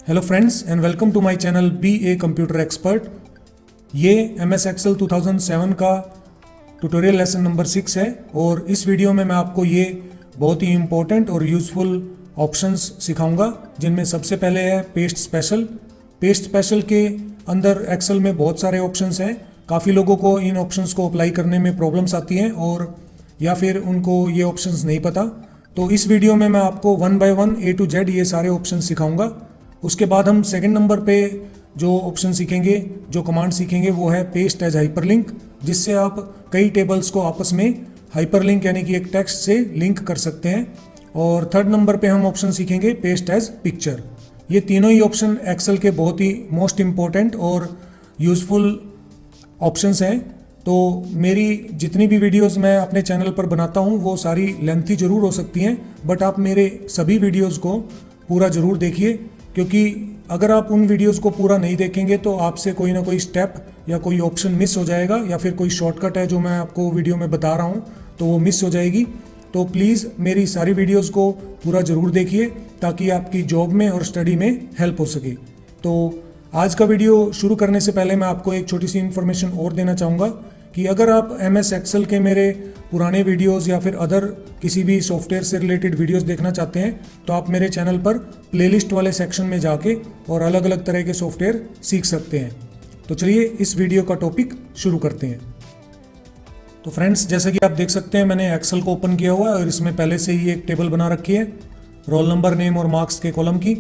Hello friends and welcome to my channel be a computer expert. ये MS excel 2007 का tutorial lesson number 6 है और इस video में मैं आपको ये बहुत ही इम्पोर्टेंट और यूज़फुल ऑप्शंस सिखाऊंगा, जिनमें सबसे पहले है पेस्ट स्पेशल। पेस्ट स्पेशल के अंदर एक्सेल में बहुत सारे ऑप्शंस हैं। काफ़ी लोगों को इन ऑप्शंस को अप्लाई करने में प्रॉब्लम्स आती हैं और या फिर उनको ये ऑप्शंस नहीं पता। तो इस वीडियो में मैं आपको 1 बाय 1 A to Z ये सारे ऑप्शन सिखाऊंगा। उसके बाद हम सेकंड नंबर पे जो ऑप्शन सीखेंगे, जो कमांड सीखेंगे, वो है पेस्ट एज हाइपरलिंक, जिससे आप कई टेबल्स को आपस में हाइपरलिंक यानी कि एक टेक्स्ट से लिंक कर सकते हैं। और थर्ड नंबर पे हम ऑप्शन सीखेंगे पेस्ट एज पिक्चर। ये तीनों ही ऑप्शन एक्सेल के बहुत ही मोस्ट इम्पॉर्टेंट और यूज़फुल ऑप्शंस हैं। तो मेरी जितनी भी वीडियोस मैं अपने चैनल पर बनाता हूँ वो सारी लेंथी ज़रूर हो सकती हैं, बट आप मेरे सभी वीडियोस को पूरा ज़रूर देखिए, क्योंकि अगर आप उन वीडियोस को पूरा नहीं देखेंगे तो आपसे कोई ना कोई स्टेप या कोई ऑप्शन मिस हो जाएगा, या फिर कोई शॉर्टकट है जो मैं आपको वीडियो में बता रहा हूँ तो वो मिस हो जाएगी। तो प्लीज़ मेरी सारी वीडियोस को पूरा ज़रूर देखिए ताकि आपकी जॉब में और स्टडी में हेल्प हो सके। तो आज का वीडियो शुरू करने से पहले मैं आपको एक छोटी सी इन्फॉर्मेशन और देना चाहूँगा कि अगर आप MS एक्सेल के मेरे पुराने वीडियोस या फिर अदर किसी भी सॉफ्टवेयर से रिलेटेड वीडियोस देखना चाहते हैं तो आप मेरे चैनल पर प्लेलिस्ट वाले सेक्शन में जाके और अलग अलग तरह के सॉफ्टवेयर सीख सकते हैं। तो चलिए इस वीडियो का टॉपिक शुरू करते हैं। तो फ्रेंड्स, जैसा कि आप देख सकते हैं मैंने एक्सेल को ओपन किया हुआ है और इसमें पहले से ही एक टेबल बना रखी है रोल नंबर, नेम और मार्क्स के कॉलम की।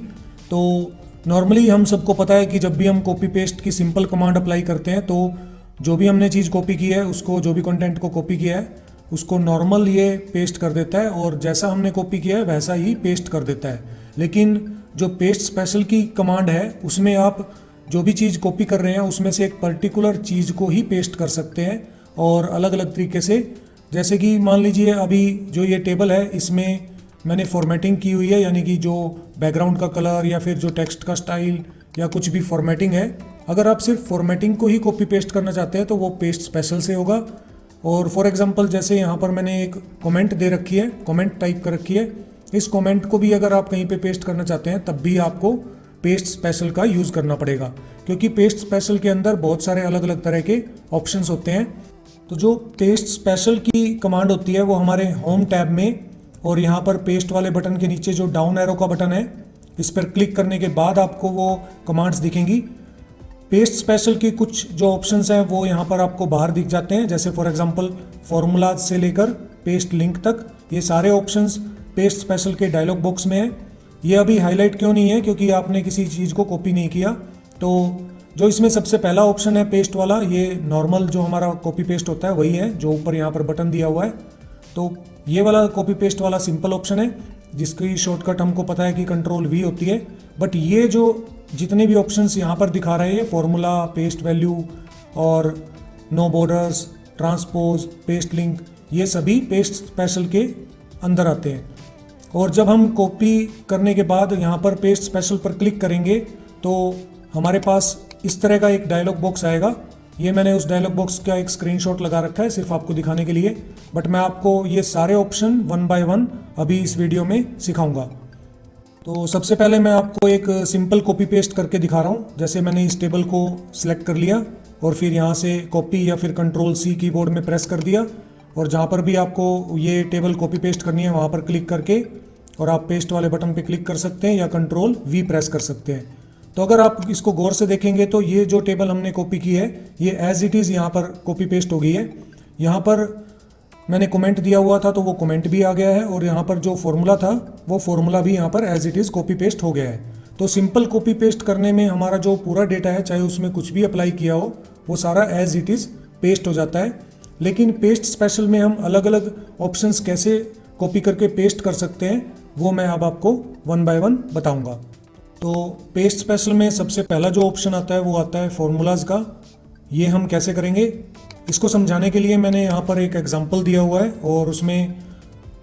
तो नॉर्मली हम सबको पता है कि जब भी हम कॉपी पेस्ट की सिंपल कमांड अप्लाई करते हैं तो जो भी हमने चीज़ कॉपी की है उसको, जो भी कंटेंट को कॉपी किया है उसको नॉर्मल ये पेस्ट कर देता है और जैसा हमने कॉपी किया है वैसा ही पेस्ट कर देता है। लेकिन जो पेस्ट स्पेशल की कमांड है उसमें आप जो भी चीज़ कॉपी कर रहे हैं उसमें से एक पर्टिकुलर चीज़ को ही पेस्ट कर सकते हैं और अलग अलग तरीके से। जैसे कि मान लीजिए अभी जो ये टेबल है इसमें मैंने फॉर्मेटिंग की हुई है, यानी कि जो बैकग्राउंड का कलर या फिर जो टेक्स्ट का स्टाइल या कुछ भी फॉर्मेटिंग है, अगर आप सिर्फ फॉर्मेटिंग को ही कॉपी पेस्ट करना चाहते हैं तो वो पेस्ट स्पेशल से होगा। और फॉर एग्जांपल जैसे यहाँ पर मैंने एक कमेंट दे रखी है, कमेंट टाइप कर रखी है, इस कमेंट को भी अगर आप कहीं पे पेस्ट करना चाहते हैं तब भी आपको पेस्ट स्पेशल का यूज़ करना पड़ेगा, क्योंकि पेस्ट स्पेशल के अंदर बहुत सारे अलग अलग तरह के ऑप्शंस होते हैं। तो जो पेस्ट स्पेशल की कमांड होती है वो हमारे होम टैब में और यहाँ पर पेस्ट वाले बटन के नीचे जो डाउन एरो का बटन है इस पर क्लिक करने के बाद आपको वो कमांड्स दिखेंगी। पेस्ट स्पेशल की कुछ जो ऑप्शंस हैं वो यहाँ पर आपको बाहर दिख जाते हैं, जैसे फॉर एग्जांपल फॉर्मूला से लेकर पेस्ट लिंक तक, ये सारे ऑप्शंस पेस्ट स्पेशल के डायलॉग बॉक्स में है। ये अभी हाईलाइट क्यों नहीं है, क्योंकि आपने किसी चीज़ को कॉपी नहीं किया। तो जो इसमें सबसे पहला ऑप्शन है पेस्ट वाला, ये नॉर्मल जो हमारा कॉपी पेस्ट होता है वही है, जो ऊपर यहाँ पर बटन दिया हुआ है। तो ये वाला कॉपी पेस्ट वाला सिंपल ऑप्शन है जिसकी शॉर्टकट हमको पता है कि Ctrl+V होती है। बट ये जो जितने भी ऑप्शंस यहाँ पर दिखा रहे हैं, फॉर्मूला, पेस्ट वैल्यू और no borders, transpose, paste link, ये सभी पेस्ट स्पेशल के अंदर आते हैं। और जब हम कॉपी करने के बाद यहाँ पर पेस्ट स्पेशल पर क्लिक करेंगे तो हमारे पास इस तरह का एक डायलॉग बॉक्स आएगा। ये मैंने उस डायलॉग बॉक्स का एक स्क्रीनशॉट लगा रखा है सिर्फ आपको दिखाने के लिए, बट मैं आपको ये सारे ऑप्शन 1 बाय 1 अभी इस वीडियो में सिखाऊंगा। तो सबसे पहले मैं आपको एक सिंपल कॉपी पेस्ट करके दिखा रहा हूँ। जैसे मैंने इस टेबल को सिलेक्ट कर लिया और फिर यहाँ से कॉपी या फिर Ctrl+C कीबोर्ड में प्रेस कर दिया, और जहाँ पर भी आपको ये टेबल कॉपी पेस्ट करनी है वहाँ पर क्लिक करके और आप पेस्ट वाले बटन पे क्लिक कर सकते हैं या Ctrl+V प्रेस कर सकते हैं। तो अगर आप इसको गौर से देखेंगे तो ये जो टेबल हमने कॉपी की है ये एज इट इज़ यहाँ पर कॉपी पेस्ट हो गई है। यहाँ पर मैंने कमेंट दिया हुआ था तो वो कमेंट भी आ गया है, और यहाँ पर जो फॉर्मूला था वो फॉर्मूला भी यहाँ पर as it is copy paste हो गया है। तो सिंपल कॉपी पेस्ट करने में हमारा जो पूरा डेटा है, चाहे उसमें कुछ भी अप्लाई किया हो, वो सारा एज इट इज़ पेस्ट हो जाता है। लेकिन पेस्ट स्पेशल में हम अलग अलग ऑप्शंस कैसे कॉपी करके पेस्ट कर सकते हैं वो मैं अब आपको 1 बाय 1 बताऊँगा। तो पेस्ट स्पेशल में सबसे पहला जो ऑप्शन आता है वो आता है फॉर्मूलाज का। ये हम कैसे करेंगे इसको समझाने के लिए मैंने यहाँ पर एक एग्जांपल दिया हुआ है, और उसमें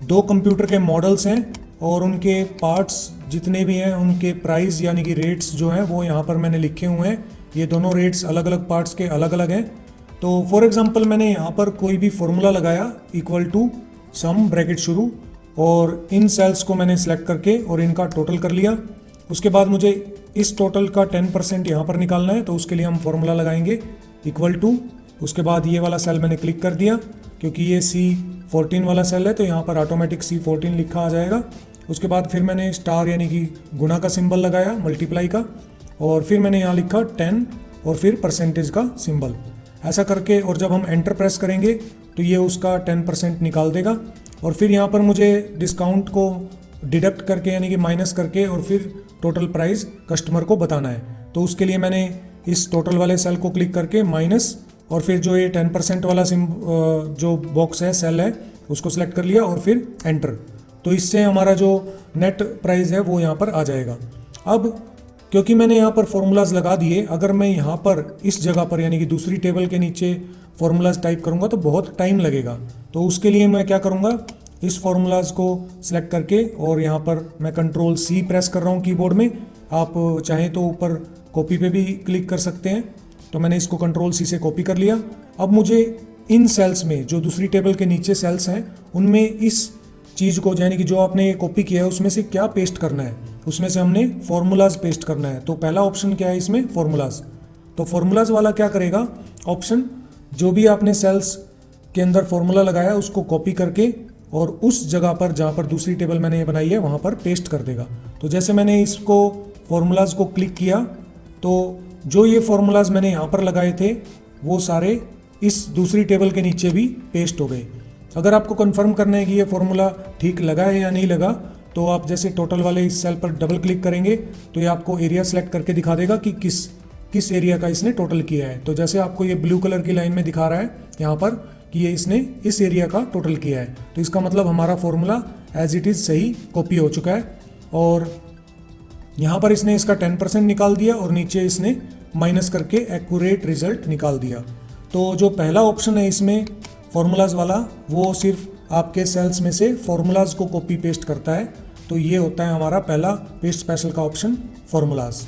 2 कंप्यूटर के मॉडल्स हैं और उनके पार्ट्स जितने भी हैं उनके प्राइस यानी कि रेट्स जो हैं वो यहाँ पर मैंने लिखे हुए हैं। ये दोनों रेट्स अलग अलग पार्ट्स के अलग अलग हैं। तो फॉर एग्जांपल मैंने यहाँ पर कोई भी फॉर्मूला लगाया इक्वल टू सम ब्रैकेट शुरू, और इन सेल्स को मैंने सेलेक्ट करके और इनका टोटल कर लिया। उसके बाद मुझे इस टोटल का 10% यहाँ पर निकालना है, तो उसके लिए हम फॉर्मूला लगाएंगे इक्वल टू, उसके बाद ये वाला सेल मैंने क्लिक कर दिया क्योंकि ये C14 वाला सेल है, तो यहाँ पर ऑटोमेटिक C14 लिखा आ जाएगा। उसके बाद फिर मैंने स्टार यानी कि गुणा का सिंबल लगाया, मल्टीप्लाई का, और फिर मैंने यहाँ लिखा 10 और फिर परसेंटेज का सिंबल। ऐसा करके और जब हम एंटर प्रेस करेंगे तो ये उसका 10% निकाल देगा। और फिर यहाँ पर मुझे डिस्काउंट को डिडक्ट करके यानी कि माइनस करके और फिर टोटल प्राइस कस्टमर को बताना है। तो उसके लिए मैंने इस टोटल वाले सेल को क्लिक करके माइनस और फिर जो ये 10% वाला जो बॉक्स है, सेल है, उसको सिलेक्ट कर लिया और फिर एंटर। तो इससे हमारा जो नेट प्राइस है वो यहाँ पर आ जाएगा। अब क्योंकि मैंने यहाँ पर फॉर्मूलाज लगा दिए, अगर मैं यहाँ पर इस जगह पर यानी कि दूसरी टेबल के नीचे फॉर्मूलाज टाइप करूँगा तो बहुत टाइम लगेगा। तो उसके लिए मैं क्या करूँगा, इस फॉर्मूलाज को सिलेक्ट करके और यहाँ पर मैं कंट्रोल C प्रेस कर रहा हूँ कीबोर्ड में। आप चाहें तो ऊपर कॉपी पे भी क्लिक कर सकते हैं। तो मैंने इसको कंट्रोल C से कॉपी कर लिया। अब मुझे इन सेल्स में जो दूसरी टेबल के नीचे सेल्स हैं उनमें इस चीज़ को यानी कि जो आपने कॉपी किया है उसमें से क्या पेस्ट करना है, उसमें से हमने फॉर्मूलाज पेस्ट करना है। तो पहला ऑप्शन क्या है इसमें, फॉर्मूलाज। तो फॉर्मूलाज वाला क्या करेगा ऑप्शन, जो भी आपने सेल्स के अंदर फॉर्मूला लगाया उसको कॉपी करके और उस जगह पर जहाँ पर दूसरी टेबल मैंने ये बनाई है वहाँ पर पेस्ट कर देगा। तो जैसे मैंने इसको फॉर्मूलाज को क्लिक किया तो जो ये फॉर्मूलाज मैंने यहाँ पर लगाए थे वो सारे इस दूसरी टेबल के नीचे भी पेस्ट हो गए। अगर आपको कंफर्म करना है कि ये फॉर्मूला ठीक लगा है या नहीं लगा, तो आप जैसे टोटल वाले इस सेल पर डबल क्लिक करेंगे तो ये आपको एरिया सेलेक्ट करके दिखा देगा कि किस एरिया का इसने टोटल किया है। तो जैसे आपको ये ब्लू कलर की लाइन में दिखा रहा है यहाँ पर कि ये इसने इस एरिया का टोटल किया है, तो इसका मतलब हमारा फॉर्मूला एज इट इज़ सही कॉपी हो चुका है। और यहाँ पर इसने इसका 10% निकाल दिया और नीचे इसने माइनस करके एक्यूरेट रिजल्ट निकाल दिया। तो जो पहला ऑप्शन है इसमें फॉर्मूलाज वाला, वो सिर्फ आपके सेल्स में से फॉर्मूलाज को कॉपी पेस्ट करता है। तो ये होता है हमारा पहला पेस्ट स्पेशल का ऑप्शन, फॉर्मूलाज।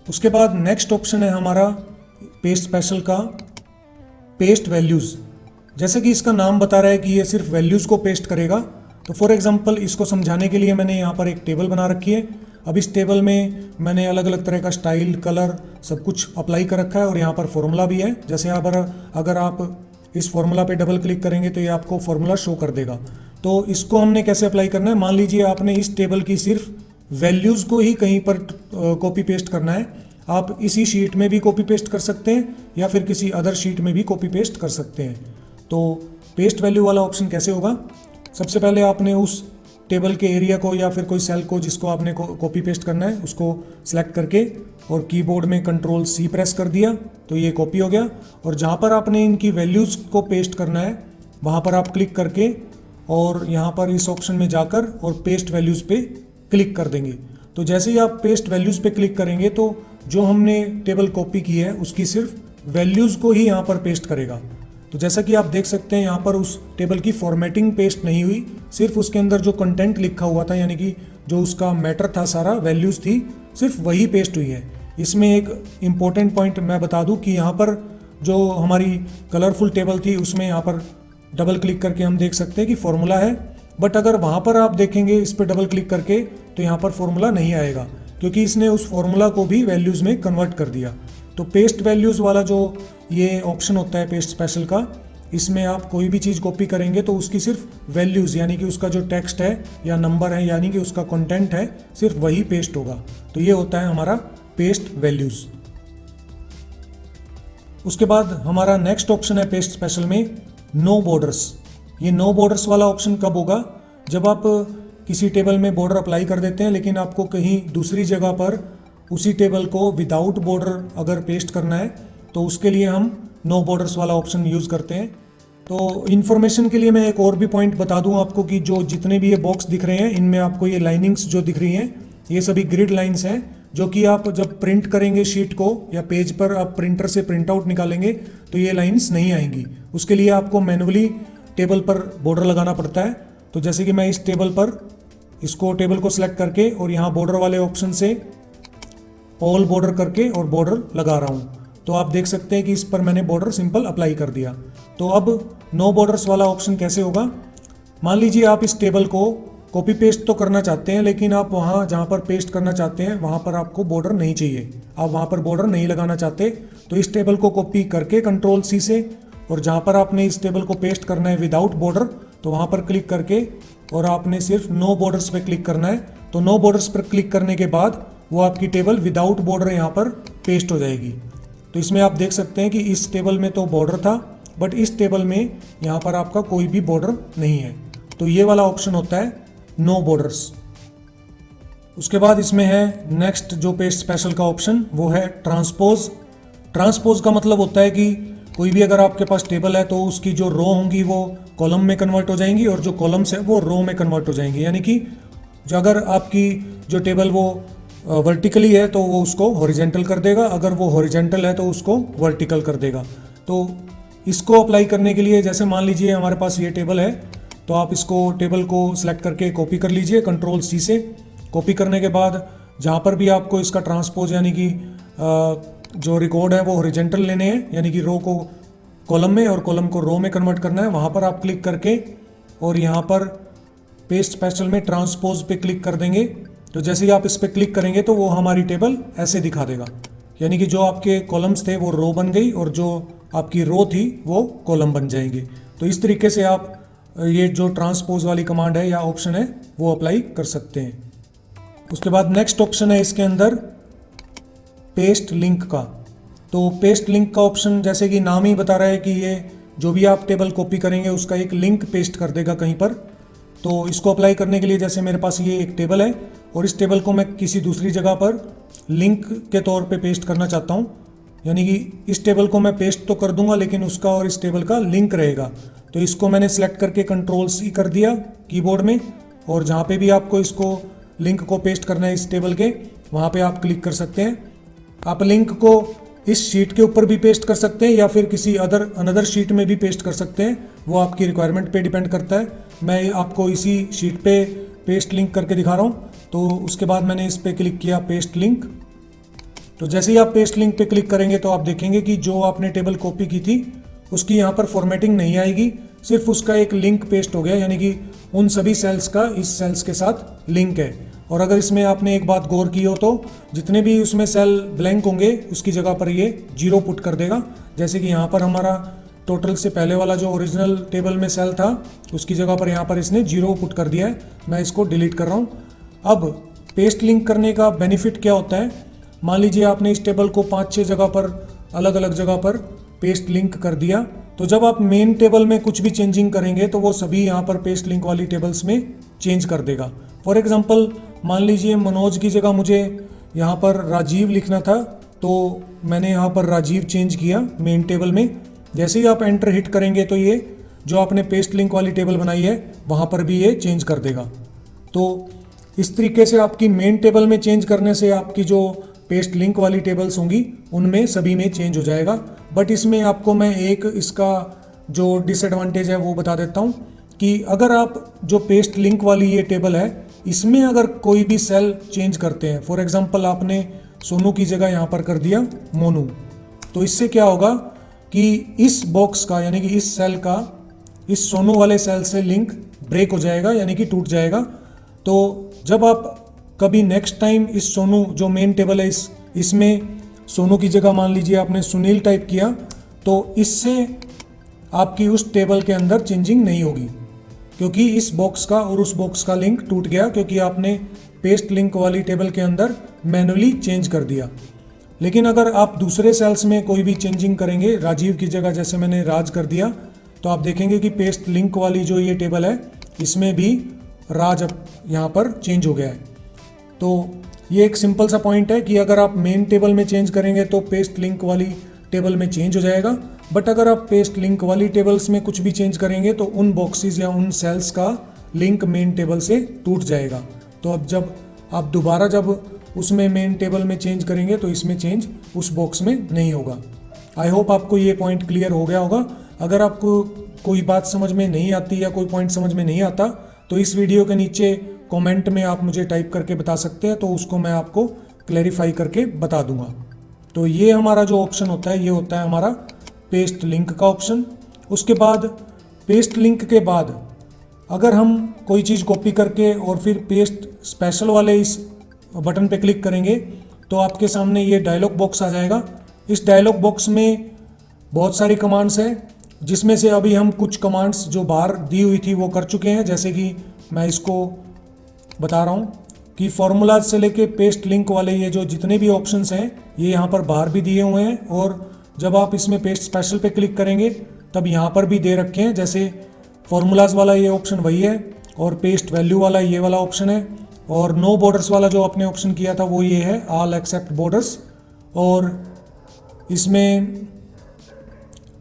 उसके बाद नेक्स्ट ऑप्शन है हमारा पेस्ट स्पेशल का पेस्ट वैल्यूज़। जैसे कि इसका नाम बता रहा है कि ये सिर्फ वैल्यूज़ को पेस्ट करेगा। तो फॉर एग्जांपल इसको समझाने के लिए मैंने यहाँ पर एक टेबल बना रखी है। अब इस टेबल में मैंने अलग अलग तरह का स्टाइल, कलर सब कुछ अप्लाई कर रखा है और यहाँ पर फॉर्मूला भी है। जैसे अगर आप इस फॉर्मूला पे डबल क्लिक करेंगे तो ये आपको फॉर्मूला शो कर देगा। तो इसको हमने कैसे अप्लाई करना है, मान लीजिए आपने इस टेबल की सिर्फ वैल्यूज़ को ही कहीं पर कॉपी पेस्ट करना है। आप इसी शीट में भी कॉपी पेस्ट कर सकते हैं या फिर किसी अदर शीट में भी कॉपी पेस्ट कर सकते हैं। तो पेस्ट वैल्यू वाला ऑप्शन कैसे होगा, सबसे पहले आपने उस टेबल के एरिया को या फिर कोई सेल को जिसको आपने कॉपी पेस्ट करना है उसको सिलेक्ट करके और कीबोर्ड में कंट्रोल C प्रेस कर दिया तो ये कॉपी हो गया। और जहाँ पर आपने इनकी वैल्यूज़ को पेस्ट करना है वहाँ पर आप क्लिक करके और यहाँ पर इस ऑप्शन में जाकर और पेस्ट वैल्यूज़ पे क्लिक कर देंगे। तो जैसे ही आप पेस्ट वैल्यूज़ पे क्लिक करेंगे तो जो हमने टेबल कॉपी की है उसकी सिर्फ वैल्यूज़ को ही यहाँ पर पेस्ट करेगा। तो जैसा कि आप देख सकते हैं यहाँ पर उस टेबल की फॉर्मेटिंग पेस्ट नहीं हुई, सिर्फ उसके अंदर जो कंटेंट लिखा हुआ था यानी कि जो उसका मैटर था, सारा वैल्यूज़ थी, सिर्फ वही पेस्ट हुई है। इसमें एक इम्पॉर्टेंट पॉइंट मैं बता दूं कि यहाँ पर जो हमारी कलरफुल टेबल थी उसमें यहाँ पर डबल क्लिक करके हम देख सकते हैं कि फॉर्मूला है, बट अगर वहाँ पर आप देखेंगे इस पर डबल क्लिक करके तो यहाँ पर फॉर्मूला नहीं आएगा क्योंकि इसने उस फॉर्मूला को भी वैल्यूज़ में कन्वर्ट कर दिया। तो पेस्ट वैल्यूज़ वाला जो ये ऑप्शन होता है पेस्ट स्पेशल का, इसमें आप कोई भी चीज़ कॉपी करेंगे तो उसकी सिर्फ वैल्यूज़ यानी कि उसका जो टेक्स्ट है या नंबर है यानी कि उसका कंटेंट है सिर्फ वही पेस्ट होगा। तो ये होता है हमारा पेस्ट वैल्यूज़। उसके बाद हमारा नेक्स्ट ऑप्शन है पेस्ट स्पेशल में नो बॉर्डर्स। ये नो बॉर्डर्स वाला ऑप्शन कब होगा, जब आप किसी टेबल में बॉर्डर अप्लाई कर देते हैं लेकिन आपको कहीं दूसरी जगह पर उसी टेबल को विदाउट बॉर्डर अगर पेस्ट करना है तो उसके लिए हम नो बॉर्डर्स वाला ऑप्शन यूज़ करते हैं। तो इन्फॉर्मेशन के लिए मैं एक और भी पॉइंट बता दूं आपको कि जो जितने भी ये बॉक्स दिख रहे हैं इनमें आपको ये लाइनिंग्स जो दिख रही हैं ये सभी ग्रिड लाइंस हैं, जो कि आप जब प्रिंट करेंगे शीट को या पेज पर आप प्रिंटर से प्रिंट आउट निकालेंगे तो ये लाइंस नहीं आएंगी। उसके लिए आपको मैनुअली टेबल पर बॉर्डर लगाना पड़ता है। तो जैसे कि मैं इस टेबल पर टेबल को सिलेक्ट करके और यहाँ बॉर्डर वाले ऑप्शन से ऑल बॉर्डर करके और बॉर्डर लगा रहा हूँ। तो आप देख सकते हैं कि इस पर मैंने बॉर्डर सिंपल अप्लाई कर दिया। तो अब नो बॉर्डर्स वाला ऑप्शन कैसे होगा, मान लीजिए आप इस टेबल को कॉपी पेस्ट तो करना चाहते हैं, लेकिन आप वहाँ जहाँ पर पेस्ट करना चाहते हैं वहाँ पर आपको बॉर्डर नहीं चाहिए, आप वहाँ पर बॉर्डर नहीं लगाना चाहते। तो इस टेबल को कॉपी करके Ctrl+C से, और जहाँ पर आपने इस टेबल को पेस्ट करना है विदाउट बॉर्डर, तो वहाँ पर क्लिक करके और आपने सिर्फ नो बॉर्डर्स पे क्लिक करना है। तो नो बॉर्डर्स पर क्लिक करने के बाद वो आपकी टेबल विदाउट बॉर्डर यहाँ पर पेस्ट हो जाएगी। तो इसमें आप देख सकते हैं कि इस टेबल में तो बॉर्डर था, बट इस टेबल में यहाँ पर आपका कोई भी बॉर्डर नहीं है। तो ये वाला ऑप्शन होता है नो बॉर्डर्स। उसके बाद इसमें है नेक्स्ट जो पेस्ट स्पेशल का ऑप्शन, वो है ट्रांसपोज। ट्रांसपोज का मतलब होता है कि कोई भी अगर आपके पास टेबल है तो उसकी जो रो होंगी वो कॉलम में कन्वर्ट हो जाएंगी और जो कॉलम्स है वो रो में कन्वर्ट हो जाएंगी। यानी कि जो अगर आपकी जो टेबल वो वर्टिकली है तो वो उसको हॉरिजेंटल कर देगा, अगर वो हॉरिजेंटल है तो उसको वर्टिकल कर देगा। तो इसको अप्लाई करने के लिए जैसे मान लीजिए हमारे पास ये टेबल है, तो आप इसको टेबल को सिलेक्ट करके कॉपी कर लीजिए Ctrl+C से। कॉपी करने के बाद जहाँ पर भी आपको इसका ट्रांसपोज यानी कि जो रिकॉर्ड है वो हॉरिजेंटल लेने हैं, यानी कि रो को कॉलम में और कॉलम को रो में कन्वर्ट करना है, वहाँ पर आप क्लिक करके और यहाँ पर पेस्ट स्पेशल में ट्रांसपोज पे क्लिक कर देंगे। तो जैसे ही आप इस पर क्लिक करेंगे तो वो हमारी टेबल ऐसे दिखा देगा, यानी कि जो आपके कॉलम्स थे वो रो बन गई और जो आपकी रो थी वो कॉलम बन जाएंगे। तो इस तरीके से आप ये जो ट्रांसपोज वाली कमांड है या ऑप्शन है वो अप्लाई कर सकते हैं। उसके बाद नेक्स्ट ऑप्शन है इसके अंदर पेस्ट लिंक का। तो पेस्ट लिंक का ऑप्शन जैसे कि नाम ही बता रहा है कि ये जो भी आप टेबल कॉपी करेंगे उसका एक लिंक पेस्ट कर देगा कहीं पर। तो इसको अप्लाई करने के लिए जैसे मेरे पास ये एक टेबल है और इस टेबल को मैं किसी दूसरी जगह पर लिंक के तौर पे पेस्ट करना चाहता हूँ, यानी कि इस टेबल को मैं पेस्ट तो कर दूंगा लेकिन उसका और इस टेबल का लिंक रहेगा। तो इसको मैंने सेलेक्ट करके Ctrl+C कर दिया कीबोर्ड में, और जहाँ पे भी आपको इसको लिंक को पेस्ट करना है इस टेबल के, वहाँ पे आप क्लिक कर सकते हैं। आप लिंक को इस शीट के ऊपर भी पेस्ट कर सकते हैं या फिर किसी अनदर शीट में भी पेस्ट कर सकते हैं, वो आपकी रिक्वायरमेंट पे डिपेंड करता है। मैं आपको इसी शीट पे पेस्ट लिंक करके दिखा रहा हूँ। तो उसके बाद मैंने इस पर क्लिक किया पेस्ट लिंक। तो जैसे ही आप पेस्ट लिंक पे क्लिक करेंगे तो आप देखेंगे कि जो आपने टेबल कॉपी की थी उसकी यहाँ पर फॉर्मेटिंग नहीं आएगी, सिर्फ उसका एक लिंक पेस्ट हो गया, यानी कि उन सभी सेल्स का इस सेल्स के साथ लिंक है। और अगर इसमें आपने एक बात गौर की हो तो जितने भी उसमें सेल ब्लैंक होंगे उसकी जगह पर ये 0 पुट कर देगा। जैसे कि यहाँ पर हमारा टोटल से पहले वाला जो ओरिजिनल टेबल में सेल था उसकी जगह पर यहाँ पर इसने 0 पुट कर दिया है। मैं इसको डिलीट कर रहा हूँ। अब पेस्ट लिंक करने का बेनिफिट क्या होता है, मान लीजिए आपने इस टेबल को 5-6 जगह पर अलग अलग जगह पर पेस्ट लिंक कर दिया, तो जब आप मेन टेबल में कुछ भी चेंजिंग करेंगे तो वो सभी यहाँ पर पेस्ट लिंक वाली टेबल्स में चेंज कर देगा। फॉर एग्जांपल मान लीजिए मनोज की जगह मुझे यहाँ पर राजीव लिखना था, तो मैंने यहाँ पर राजीव चेंज किया मेन टेबल में। जैसे ही आप एंटर हिट करेंगे तो ये जो आपने पेस्ट लिंक वाली टेबल बनाई है वहाँ पर भी ये चेंज कर देगा। तो इस तरीके से आपकी मेन टेबल में चेंज करने से आपकी जो पेस्ट लिंक वाली टेबल्स होंगी उनमें सभी में चेंज हो जाएगा। बट इसमें आपको मैं एक इसका जो डिसएडवांटेज है वो बता देता हूँ कि अगर आप जो पेस्ट लिंक वाली ये टेबल है इसमें अगर कोई भी सेल चेंज करते हैं, फॉर एग्जांपल आपने सोनू की जगह यहाँ पर कर दिया मोनू, तो इससे क्या होगा कि इस बॉक्स का यानी कि इस सेल का इस सोनू वाले सेल से लिंक ब्रेक हो जाएगा, यानी कि टूट जाएगा। तो जब आप कभी नेक्स्ट टाइम इस सोनू जो मेन टेबल है इसमें सोनू की जगह मान लीजिए आपने सुनील टाइप किया, तो इससे आपकी उस टेबल के अंदर चेंजिंग नहीं होगी, क्योंकि इस बॉक्स का और उस बॉक्स का लिंक टूट गया, क्योंकि आपने पेस्ट लिंक वाली टेबल के अंदर मैनुअली चेंज कर दिया। लेकिन अगर आप दूसरे सेल्स में कोई भी चेंजिंग करेंगे, राजीव की जगह जैसे मैंने राज कर दिया, तो आप देखेंगे कि पेस्ट लिंक वाली जो ये टेबल है इसमें भी राज अब यहाँ पर चेंज हो गया है। तो ये एक सिंपल सा पॉइंट है कि अगर आप मेन टेबल में चेंज करेंगे तो पेस्ट लिंक वाली टेबल में चेंज हो जाएगा, बट अगर आप पेस्ट लिंक वाली टेबल्स में कुछ भी चेंज करेंगे तो उन बॉक्सेस या उन सेल्स का लिंक मेन टेबल से टूट जाएगा। तो अब जब आप दोबारा जब उसमें मेन टेबल में चेंज करेंगे तो इसमें चेंज उस बॉक्स में नहीं होगा। आई होप आपको ये पॉइंट क्लियर हो गया होगा। अगर आपको कोई बात समझ में नहीं आती या कोई पॉइंट समझ में नहीं आता तो इस वीडियो के नीचे कमेंट में आप मुझे टाइप करके बता सकते हैं, तो उसको मैं आपको क्लैरिफाई करके बता दूंगा। तो ये हमारा जो ऑप्शन होता है ये होता है हमारा पेस्ट लिंक का ऑप्शन। उसके बाद पेस्ट लिंक के बाद अगर हम कोई चीज़ कॉपी करके और फिर पेस्ट स्पेशल वाले इस बटन पे क्लिक करेंगे तो आपके सामने ये डायलॉग बॉक्स आ जाएगा। इस डायलॉग बॉक्स में बहुत सारी कमांड्स हैं, जिसमें से अभी हम कुछ कमांड्स जो बाहर दी हुई थी वो कर चुके हैं। जैसे कि मैं इसको बता रहा हूँ कि फॉर्मूलाज से लेके पेस्ट लिंक वाले ये जो जितने भी ऑप्शंस हैं ये यहाँ पर बाहर भी दिए हुए हैं, और जब आप इसमें पेस्ट स्पेशल पे क्लिक करेंगे तब यहाँ पर भी दे रखे हैं। जैसे फॉर्मूलाज वाला ये ऑप्शन वही है, और पेस्ट वैल्यू वाला ये वाला ऑप्शन है, और नो बॉर्डर्स वाला जो आपने ऑप्शन किया था वो ये है ऑल एक्सेप्ट बॉर्डर्स, और इसमें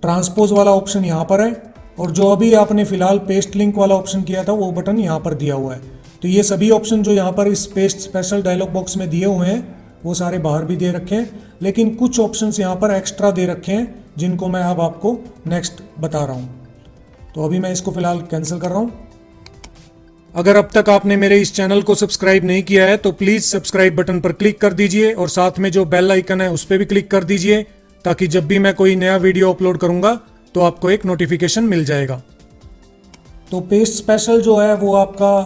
ट्रांसपोज वाला ऑप्शन यहाँ पर है, और जो अभी आपने फिलहाल पेस्ट लिंक वाला ऑप्शन किया था वो बटन यहाँ पर दिया हुआ है। तो ये सभी ऑप्शन जो यहाँ पर इस पेस्ट स्पेशल डायलॉग बॉक्स में दिए हुए हैं वो सारे बाहर भी दे रखे हैं, लेकिन कुछ ऑप्शंस यहाँ पर एक्स्ट्रा दे रखे हैं जिनको मैं अब आपको नेक्स्ट बता रहा हूँ। तो अभी मैं इसको फिलहाल कैंसिल कर रहा हूँ। अगर अब तक आपने मेरे इस चैनल को सब्सक्राइब नहीं किया है तो प्लीज़ सब्सक्राइब बटन पर क्लिक कर दीजिए, और साथ में जो बेल आइकन है उस पर भी क्लिक कर दीजिए, ताकि जब भी मैं कोई नया वीडियो अपलोड करूँगा तो आपको एक नोटिफिकेशन मिल जाएगा। तो पेस्ट स्पेशल जो है वो आपका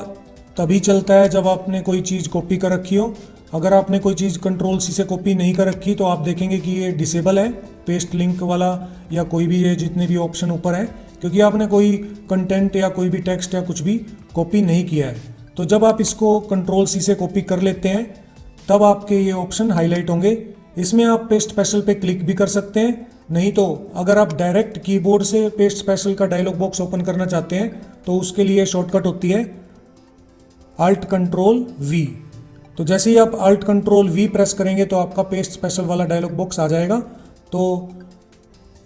तभी चलता है जब आपने कोई चीज़ कॉपी कर रखी हो। अगर आपने कोई चीज़ कंट्रोल सी से कॉपी नहीं कर रखी तो आप देखेंगे कि ये डिसेबल है, पेस्ट लिंक वाला या कोई भी ये जितने भी ऑप्शन ऊपर हैं, क्योंकि आपने कोई कंटेंट या कोई भी टेक्स्ट या कुछ भी कॉपी नहीं किया है। तो जब आप इसको कंट्रोल सी से कॉपी कर लेते हैं तब आपके ये ऑप्शन हाईलाइट होंगे। इसमें आप पेस्ट स्पेशल पे क्लिक भी कर सकते हैं, नहीं तो अगर आप डायरेक्ट कीबोर्ड से पेस्ट स्पेशल का डायलॉग बॉक्स ओपन करना चाहते हैं तो उसके लिए शॉर्टकट होती है Alt Control V। तो जैसे ही आप Alt Control V प्रेस करेंगे तो आपका पेस्ट स्पेशल वाला डायलॉग बॉक्स आ जाएगा। तो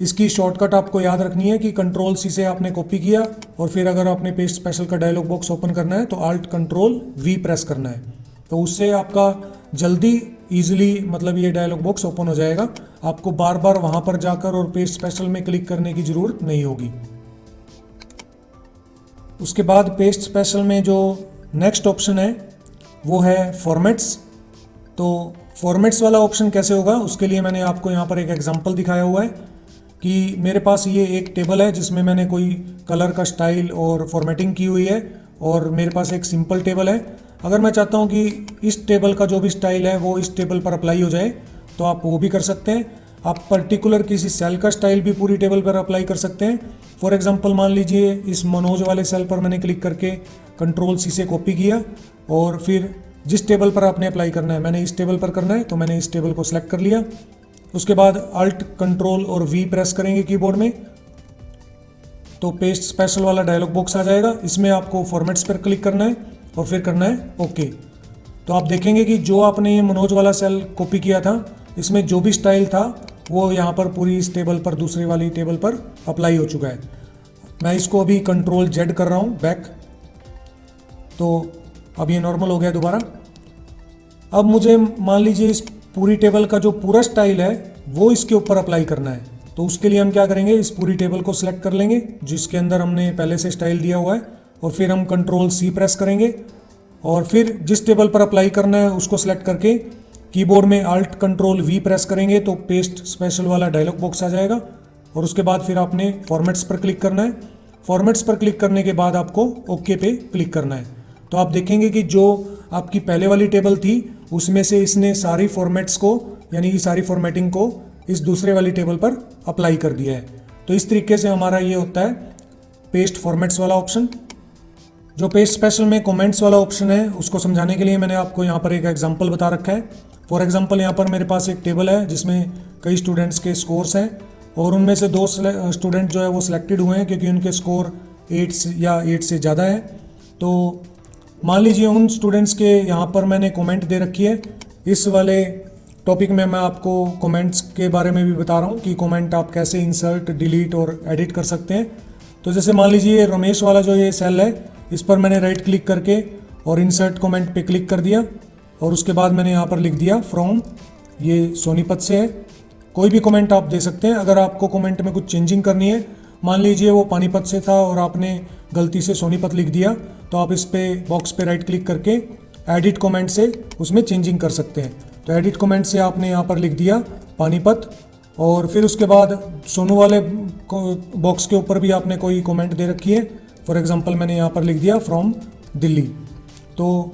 इसकी शॉर्टकट आपको याद रखनी है कि कंट्रोल सी से आपने कॉपी किया, और फिर अगर आपने पेस्ट स्पेशल का डायलॉग बॉक्स ओपन करना है तो Alt Control V प्रेस करना है। तो उससे आपका जल्दी ईजिली मतलब ये डायलॉग बॉक्स ओपन हो जाएगा। आपको बार बार वहाँ पर जाकर और पेस्ट स्पेशल में क्लिक करने की ज़रूरत नहीं होगी। उसके बाद पेस्ट स्पेशल में जो नेक्स्ट ऑप्शन है वो है फॉर्मेट्स। तो फॉर्मेट्स वाला ऑप्शन कैसे होगा उसके लिए मैंने आपको यहाँ पर एक एग्जांपल दिखाया हुआ है कि मेरे पास ये एक टेबल है जिसमें मैंने कोई कलर का स्टाइल और फॉर्मेटिंग की हुई है, और मेरे पास एक सिंपल टेबल है। अगर मैं चाहता हूँ कि इस टेबल का जो भी स्टाइल है वो इस टेबल पर अप्लाई हो जाए तो आप वो भी कर सकते हैं। आप पर्टिकुलर किसी सेल का स्टाइल भी पूरी टेबल पर अप्लाई कर सकते हैं। फॉर एग्जांपल मान लीजिए इस मनोज वाले सेल पर मैंने क्लिक करके कंट्रोल सी से कॉपी किया, और फिर जिस टेबल पर आपने अप्लाई करना है, मैंने इस टेबल पर करना है तो मैंने इस टेबल को सिलेक्ट कर लिया। उसके बाद Alt Control और V प्रेस करेंगे कीबोर्ड में तो पेस्ट स्पेशल वाला डायलॉग बॉक्स आ जाएगा। इसमें आपको फॉर्मेट्स पर क्लिक करना है और फिर करना है ओके। तो आप देखेंगे कि जो आपने ये मनोज वाला सेल कॉपी किया था इसमें जो भी स्टाइल था वो यहाँ पर पूरी इस टेबल पर दूसरी वाली टेबल पर अप्लाई हो चुका है। मैं इसको अभी Control Z कर रहा हूँ बैक, तो अब ये नॉर्मल हो गया दोबारा। अब मुझे मान लीजिए इस पूरी टेबल का जो पूरा स्टाइल है वो इसके ऊपर अप्लाई करना है। तो उसके लिए हम क्या करेंगे, इस पूरी टेबल को सिलेक्ट कर लेंगे जिसके अंदर हमने पहले से स्टाइल दिया हुआ है, और फिर हम Control C प्रेस करेंगे, और फिर जिस टेबल पर अप्लाई करना है उसको सिलेक्ट करके कीबोर्ड में Alt Control V प्रेस करेंगे तो पेस्ट स्पेशल वाला डायलॉग बॉक्स आ जाएगा। और उसके बाद फिर आपने फॉर्मेट्स पर क्लिक करना है। फॉर्मेट्स पर क्लिक करने के बाद आपको ओके पे क्लिक करना है। तो आप देखेंगे कि जो आपकी पहले वाली टेबल थी उसमें से इसने सारी फॉर्मेट्स को यानी कि सारी फॉर्मेटिंग को इस दूसरे वाली टेबल पर अप्लाई कर दिया है। तो इस तरीके से हमारा ये होता है पेस्ट फॉर्मेट्स वाला ऑप्शन। जो पेस्ट स्पेशल में कमेंट्स वाला ऑप्शन है उसको समझाने के लिए मैंने आपको यहाँ पर एक एग्जांपल बता रखा है। फॉर एग्जांपल यहाँ पर मेरे पास एक टेबल है जिसमें कई स्टूडेंट्स के स्कोर्स हैं, और उनमें से 2 स्टूडेंट जो है वो सिलेक्टेड हुए हैं क्योंकि उनके स्कोर 8 से ज़्यादा है। तो मान लीजिए उन स्टूडेंट्स के यहाँ पर मैंने कमेंट दे रखी है। इस वाले टॉपिक में मैं आपको कमेंट्स के बारे में भी बता रहा हूँ कि कमेंट आप कैसे इंसर्ट, डिलीट और एडिट कर सकते हैं। तो जैसे मान लीजिए रमेश वाला जो ये सेल है इस पर मैंने राइट क्लिक करके और इंसर्ट कमेंट पे क्लिक कर दिया, और उसके बाद मैंने यहाँ पर लिख दिया फ्रॉम, ये सोनीपत से है। कोई भी कमेंट आप दे सकते हैं। अगर आपको कमेंट में कुछ चेंजिंग करनी है, मान लीजिए वो पानीपत से था और आपने गलती से सोनीपत लिख दिया, तो आप इस पे बॉक्स पे राइट क्लिक करके एडिट कमेंट से उसमें चेंजिंग कर सकते हैं। तो एडिट कमेंट से आपने यहाँ पर लिख दिया पानीपत, और फिर उसके बाद सोनू वाले बॉक्स के ऊपर भी आपने कोई कमेंट दे रखी है। फॉर एग्जांपल मैंने यहाँ पर लिख दिया फ्रॉम दिल्ली। तो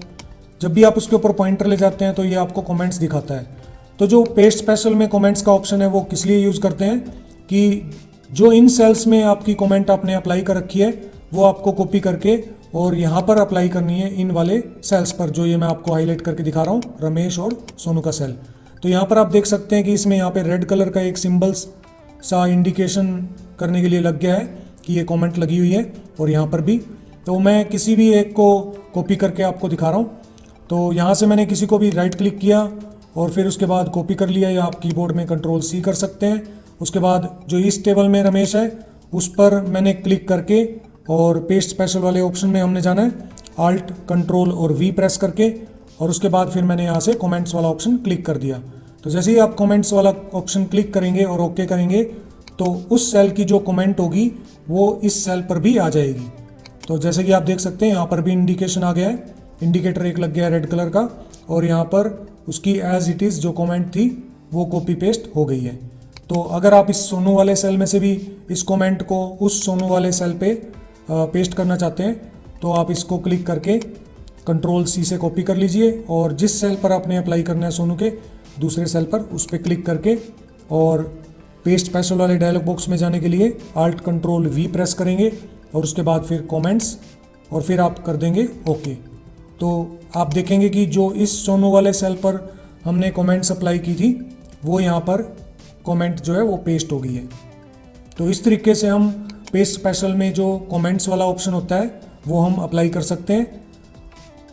जब भी आप उसके ऊपर पॉइंटर ले जाते हैं तो ये आपको कमेंट्स दिखाता है। तो जो पेस्ट स्पेशल में कमेंट्स का ऑप्शन है वो किस लिए यूज़ करते हैं कि जो इन सेल्स में आपकी कमेंट आपने अप्लाई कर रखी है वो आपको कॉपी करके और यहाँ पर अप्लाई करनी है इन वाले सेल्स पर, जो ये मैं आपको हाईलाइट करके दिखा रहा हूँ, रमेश और सोनू का सेल। तो यहाँ पर आप देख सकते हैं कि इसमें यहाँ पे रेड कलर का एक सिंबल्स सा इंडिकेशन करने के लिए लग गया है कि ये कमेंट लगी हुई है, और यहाँ पर भी। तो मैं किसी भी एक को कॉपी करके आपको दिखा रहा हूँ। तो यहाँ से मैंने किसी को भी राइट क्लिक किया और फिर उसके बाद कॉपी कर लिया, या आप कीबोर्ड में Ctrl+C कर सकते हैं। उसके बाद जो इस टेबल में रमेश है उस पर मैंने क्लिक करके और पेस्ट स्पेशल वाले ऑप्शन में हमने जाना है, Alt Ctrl और V प्रेस करके, और उसके बाद फिर मैंने यहाँ से कमेंट्स वाला ऑप्शन क्लिक कर दिया। तो जैसे ही आप कमेंट्स वाला ऑप्शन क्लिक करेंगे और ओके करेंगे तो उस सेल की जो कमेंट होगी वो इस सेल पर भी आ जाएगी। तो जैसे कि आप देख सकते हैं यहाँ पर भी इंडिकेशन आ गया है, इंडिकेटर एक लग गया है रेड कलर का, और यहाँ पर उसकी एज इट इज़ जो कमेंट थी वो कॉपी पेस्ट हो गई है। तो अगर आप इस सोनू वाले सेल में से भी इस कमेंट को उस सोनू वाले सेल पे पेस्ट करना चाहते हैं तो आप इसको क्लिक करके Ctrl+C से कॉपी कर लीजिए, और जिस सेल पर आपने अप्लाई करना है सोनू के दूसरे सेल पर उस पर क्लिक करके और पेस्ट स्पेशल वाले डायलॉग बॉक्स में जाने के लिए Alt Ctrl+V प्रेस करेंगे, और उसके बाद फिर कमेंट्स, और फिर आप कर देंगे ओके। तो आप देखेंगे कि जो इस सोनू वाले सेल पर हमने कमेंट्स अप्लाई की थी वो यहाँ पर कमेंट जो है वो पेस्ट हो गई है। तो इस तरीके से हम पेस्ट स्पेशल में जो कमेंट्स वाला ऑप्शन होता है वो हम अप्लाई कर सकते हैं।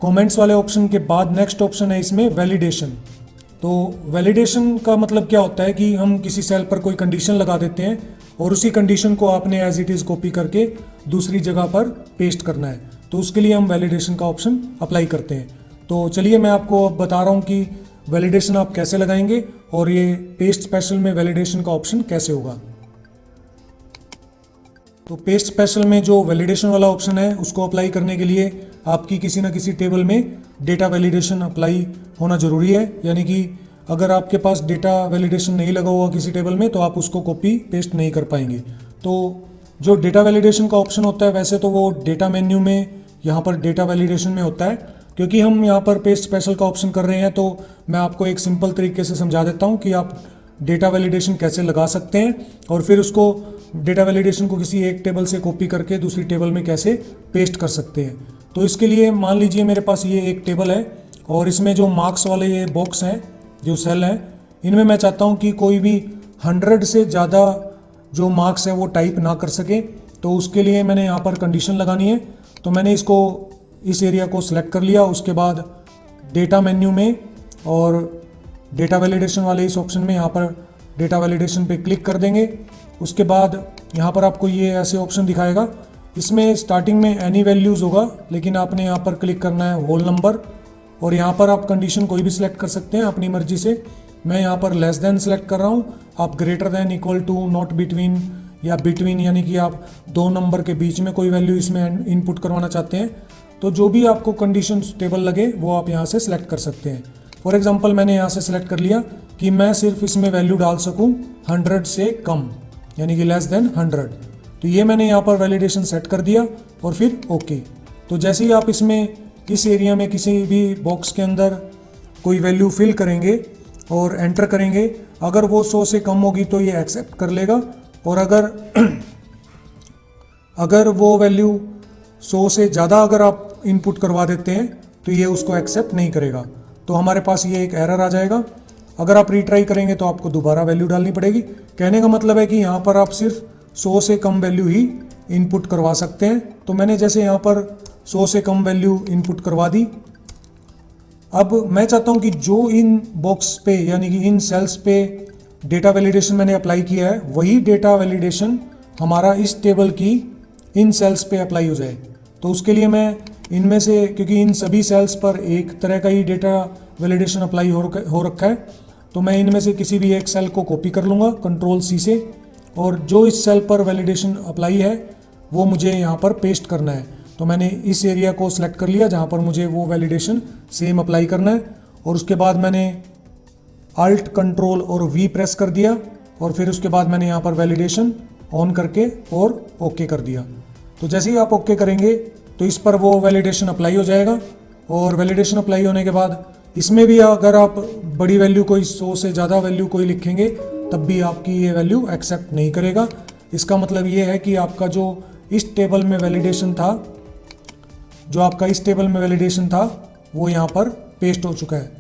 कमेंट्स वाले ऑप्शन के बाद नेक्स्ट ऑप्शन है इसमें वैलिडेशन। तो वैलिडेशन का मतलब क्या होता है कि हम किसी सेल पर कोई कंडीशन लगा देते हैं और उसी कंडीशन को आपने एज इट इज़ कॉपी करके दूसरी जगह पर पेस्ट करना है, तो उसके लिए हम वैलिडेशन का ऑप्शन अप्लाई करते हैं। तो चलिए मैं आपको अब बता रहा हूँ कि वैलिडेशन आप कैसे लगाएंगे और ये पेस्ट स्पेशल में वैलिडेशन का ऑप्शन कैसे होगा। तो पेस्ट स्पेशल में जो वैलिडेशन वाला ऑप्शन है उसको अप्लाई करने के लिए आपकी किसी न किसी टेबल में डेटा वैलिडेशन अप्लाई होना ज़रूरी है, यानी कि अगर आपके पास डेटा वैलिडेशन नहीं लगा हुआ किसी टेबल में तो आप उसको कॉपी पेस्ट नहीं कर पाएंगे। तो जो डेटा वैलिडेशन का ऑप्शन होता है वैसे तो वो डेटा मेन्यू में यहाँ पर डेटा वैलिडेशन में होता है, क्योंकि हम यहाँ पर पेस्ट स्पेशल का ऑप्शन कर रहे हैं तो मैं आपको एक सिंपल तरीके से समझा देता हूँ कि आप डेटा वैलिडेशन कैसे लगा सकते हैं और फिर उसको डेटा वैलिडेशन को किसी एक टेबल से कॉपी करके दूसरी टेबल में कैसे पेस्ट कर सकते हैं। तो इसके लिए मान लीजिए मेरे पास ये एक टेबल है और इसमें जो मार्क्स वाले ये बॉक्स हैं, जो सेल हैं, इनमें मैं चाहता हूँ कि कोई भी 100 से ज़्यादा जो मार्क्स है वो टाइप ना कर सके। तो उसके लिए मैंने यहाँ पर कंडीशन लगानी है। तो मैंने इसको इस एरिया को सिलेक्ट कर लिया, उसके बाद डेटा मेन्यू में और डेटा वैलिडेशन वाले इस ऑप्शन में यहाँ पर डेटा वैलिडेशन पे क्लिक कर देंगे। उसके बाद यहाँ पर आपको ये ऐसे ऑप्शन दिखाएगा, इसमें स्टार्टिंग में एनी वैल्यूज़ होगा, लेकिन आपने यहाँ पर क्लिक करना है होल नंबर, और यहाँ पर आप कंडीशन कोई भी सिलेक्ट कर सकते हैं अपनी मर्जी से। मैं यहाँ पर लेस देन सेलेक्ट कर रहा हूँ, आप greater than, equal to, not between या बिटवीन, यानी कि आप दो नंबर के बीच में कोई वैल्यू इसमें इनपुट करवाना चाहते हैं। तो जो भी आपको कंडीशन टेबल लगे वो आप यहाँ से सिलेक्ट कर सकते हैं। फॉर एग्जांपल मैंने यहाँ से सिलेक्ट कर लिया कि मैं सिर्फ इसमें वैल्यू डाल सकूँ 100 से कम, यानी कि लेस देन 100। तो ये मैंने यहाँ पर वैलिडेशन सेट कर दिया और फिर ओके। तो जैसे ही आप इसमें इस एरिया में किसी भी बॉक्स के अंदर कोई वैल्यू फिल करेंगे और एंटर करेंगे, अगर वो 100 से कम होगी तो ये एक्सेप्ट कर लेगा, और अगर वो वैल्यू 100 से ज़्यादा अगर आप इनपुट करवा देते हैं तो ये उसको एक्सेप्ट नहीं करेगा। तो हमारे पास ये एक एरर आ जाएगा। अगर आप रीट्राई करेंगे तो आपको दोबारा वैल्यू डालनी पड़ेगी। कहने का मतलब है कि यहाँ पर आप सिर्फ 100 से कम वैल्यू ही इनपुट करवा सकते हैं। तो मैंने जैसे यहाँ पर 100 से कम वैल्यू इनपुट करवा दी। अब मैं चाहता हूँ कि जो इन बॉक्स पे यानी कि इन सेल्स पे डेटा वैलिडेशन मैंने अप्लाई किया है वही डेटा वैलिडेशन हमारा इस टेबल की इन सेल्स पे अप्लाई हो जाए। तो उसके लिए मैं इनमें से, क्योंकि इन सभी सेल्स पर एक तरह का ही डेटा वैलिडेशन अप्लाई हो रखा है, तो मैं इनमें से किसी भी एक सेल को कॉपी कर लूँगा Ctrl+C से, और जो इस सेल पर वैलिडेशन अप्लाई है वो मुझे यहाँ पर पेस्ट करना है। तो मैंने इस एरिया को सिलेक्ट कर लिया जहाँ पर मुझे वो वैलिडेशन सेम अप्लाई करना है, और उसके बाद मैंने अल्ट कंट्रोल और वी प्रेस कर दिया और फिर उसके बाद मैंने यहाँ पर वैलिडेशन ऑन करके और ओके कर दिया। तो जैसे ही आप ओके करेंगे तो इस पर वो वैलिडेशन अप्लाई हो जाएगा और वैलिडेशन अप्लाई होने के बाद इसमें भी अगर आप बड़ी वैल्यू कोई 100 से ज़्यादा वैल्यू कोई लिखेंगे तब भी आपकी ये वैल्यू एक्सेप्ट नहीं करेगा। इसका मतलब ये है कि आपका जो इस टेबल में वैलिडेशन था वो यहाँ पर पेस्ट हो चुका है।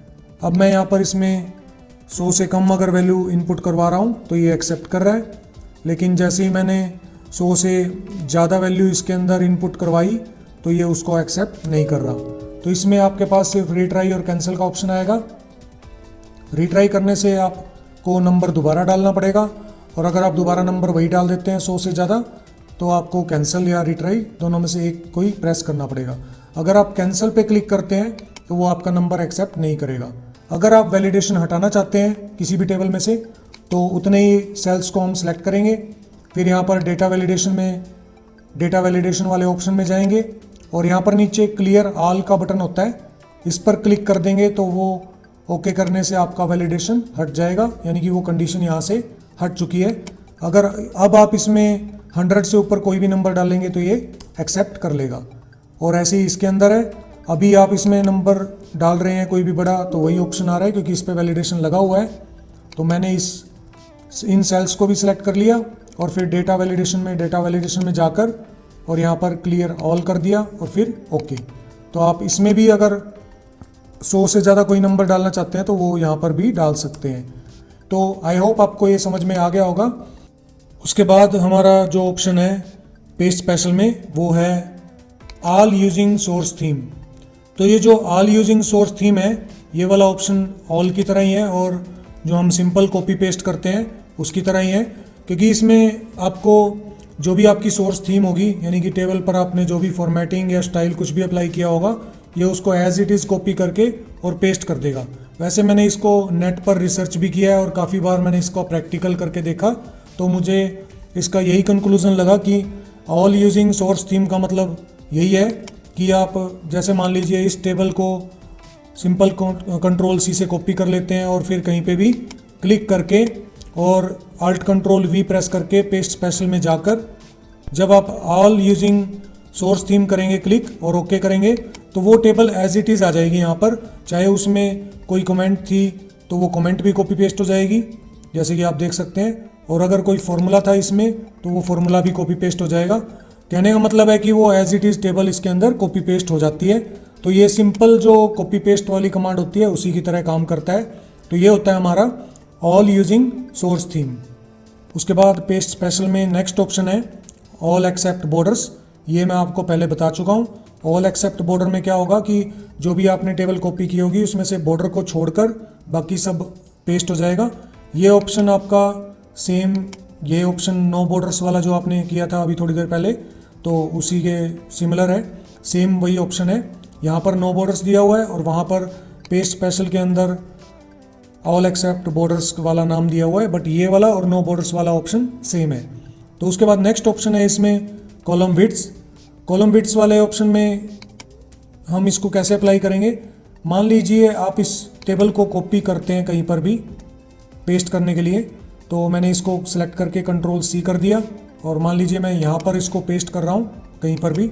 अब मैं यहाँ पर इसमें 100 से कम अगर वैल्यू इनपुट करवा रहा हूँ तो ये एक्सेप्ट कर रहा है, लेकिन जैसे ही मैंने 100 से ज़्यादा वैल्यू इसके अंदर इनपुट करवाई तो ये उसको एक्सेप्ट नहीं कर रहा। तो इसमें आपके पास सिर्फ रीट्राई और कैंसिल का ऑप्शन आएगा। रीट्राई करने से आपको नंबर दोबारा डालना पड़ेगा और अगर आप दोबारा नंबर वही डाल देते हैं 100 से ज़्यादा तो आपको कैंसिल या रीट्राई दोनों में से एक कोई प्रेस करना पड़ेगा। अगर आप कैंसिल पे क्लिक करते हैं तो वो आपका नंबर एक्सेप्ट नहीं करेगा। अगर आप वैलिडेशन हटाना चाहते हैं किसी भी टेबल में से तो उतने ही सेल्स को हम सेलेक्ट करेंगे, फिर यहाँ पर डेटा वैलिडेशन वाले ऑप्शन में जाएंगे और यहाँ पर नीचे क्लियर ऑल का बटन होता है, इस पर क्लिक कर देंगे तो वो ओके करने से आपका वैलिडेशन हट जाएगा, यानी कि वो कंडीशन यहाँ से हट चुकी है। अगर अब आप इसमें 100 से ऊपर कोई भी नंबर डालेंगे तो ये एक्सेप्ट कर लेगा। और ऐसे ही इसके अंदर है, अभी आप इसमें नंबर डाल रहे हैं कोई भी बड़ा तो वही ऑप्शन आ रहा है क्योंकि इस पर वैलिडेशन लगा हुआ है। तो मैंने इन सेल्स को भी सिलेक्ट कर लिया और फिर डेटा वैलिडेशन में जाकर और यहाँ पर क्लियर ऑल कर दिया और फिर ओके। तो आप इसमें भी अगर 100 से ज़्यादा कोई नंबर डालना चाहते हैं तो वो यहाँ पर भी डाल सकते हैं। तो आई होप आपको ये समझ में आ गया होगा। उसके बाद हमारा जो ऑप्शन है पेस्ट स्पेशल में वो है ऑल यूजिंग सोर्स थीम। तो ये जो ऑल यूजिंग सोर्स थीम है ये वाला ऑप्शन ऑल की तरह ही है और जो हम सिंपल कॉपी पेस्ट करते हैं उसकी तरह ही है, क्योंकि इसमें आपको जो भी आपकी सोर्स थीम होगी यानी कि टेबल पर आपने जो भी फॉर्मेटिंग या स्टाइल कुछ भी अप्लाई किया होगा ये उसको एज इट इज़ कॉपी करके और पेस्ट कर देगा। वैसे मैंने इसको नेट पर रिसर्च भी किया है और काफ़ी बार मैंने इसको प्रैक्टिकल करके देखा तो मुझे इसका यही कंक्लूजन लगा कि ऑल यूजिंग सोर्स थीम का मतलब यही है कि आप जैसे मान लीजिए इस टेबल को सिंपल कंट्रोल सी से कॉपी कर लेते हैं और फिर कहीं पे भी क्लिक करके और अल्ट कंट्रोल वी प्रेस करके पेस्ट स्पेशल में जाकर जब आप ऑल यूजिंग सोर्स थीम करेंगे क्लिक और ओके करेंगे तो वो टेबल एज इट इज़ आ जाएगी यहाँ पर। चाहे उसमें कोई कमेंट थी तो वो कमेंट भी कॉपी पेस्ट हो जाएगी जैसे कि आप देख सकते हैं, और अगर कोई फॉर्मूला था इसमें तो वो फॉर्मूला भी कॉपी पेस्ट हो जाएगा। कहने का मतलब है कि वो एज इट इज़ टेबल इसके अंदर कॉपी पेस्ट हो जाती है। तो ये सिंपल जो कॉपी पेस्ट वाली कमांड होती है उसी की तरह काम करता है। तो ये होता है हमारा ऑल यूजिंग सोर्स थीम। उसके बाद पेस्ट स्पेशल में नेक्स्ट ऑप्शन है ऑल एक्सेप्ट बॉर्डर्स। ये मैं आपको पहले बता चुका हूँ। ऑल एक्सेप्ट बॉर्डर में क्या होगा कि जो भी आपने टेबल कॉपी की होगी उसमें से बॉर्डर को छोड़कर बाकी सब पेस्ट हो जाएगा। ये ऑप्शन आपका सेम, ये ऑप्शन नो बॉर्डर्स वाला जो आपने किया था अभी थोड़ी देर पहले तो उसी के सिमिलर है, सेम वही ऑप्शन है। यहाँ पर नो बॉर्डर्स दिया हुआ है और वहाँ पर पेस्ट स्पेशल के अंदर ऑल एक्सेप्ट बॉर्डर्स वाला नाम दिया हुआ है, बट ये वाला और नो बॉर्डर्स वाला ऑप्शन सेम है। तो उसके बाद नेक्स्ट ऑप्शन है इसमें कॉलम विड्थ। कॉलम विड्थ वाले ऑप्शन में हम इसको कैसे अप्लाई करेंगे, मान लीजिए आप इस टेबल को कॉपी करते हैं कहीं पर भी पेस्ट करने के लिए, तो मैंने इसको सेलेक्ट करके कंट्रोल सी कर दिया और मान लीजिए मैं यहाँ पर इसको पेस्ट कर रहा हूँ कहीं पर भी,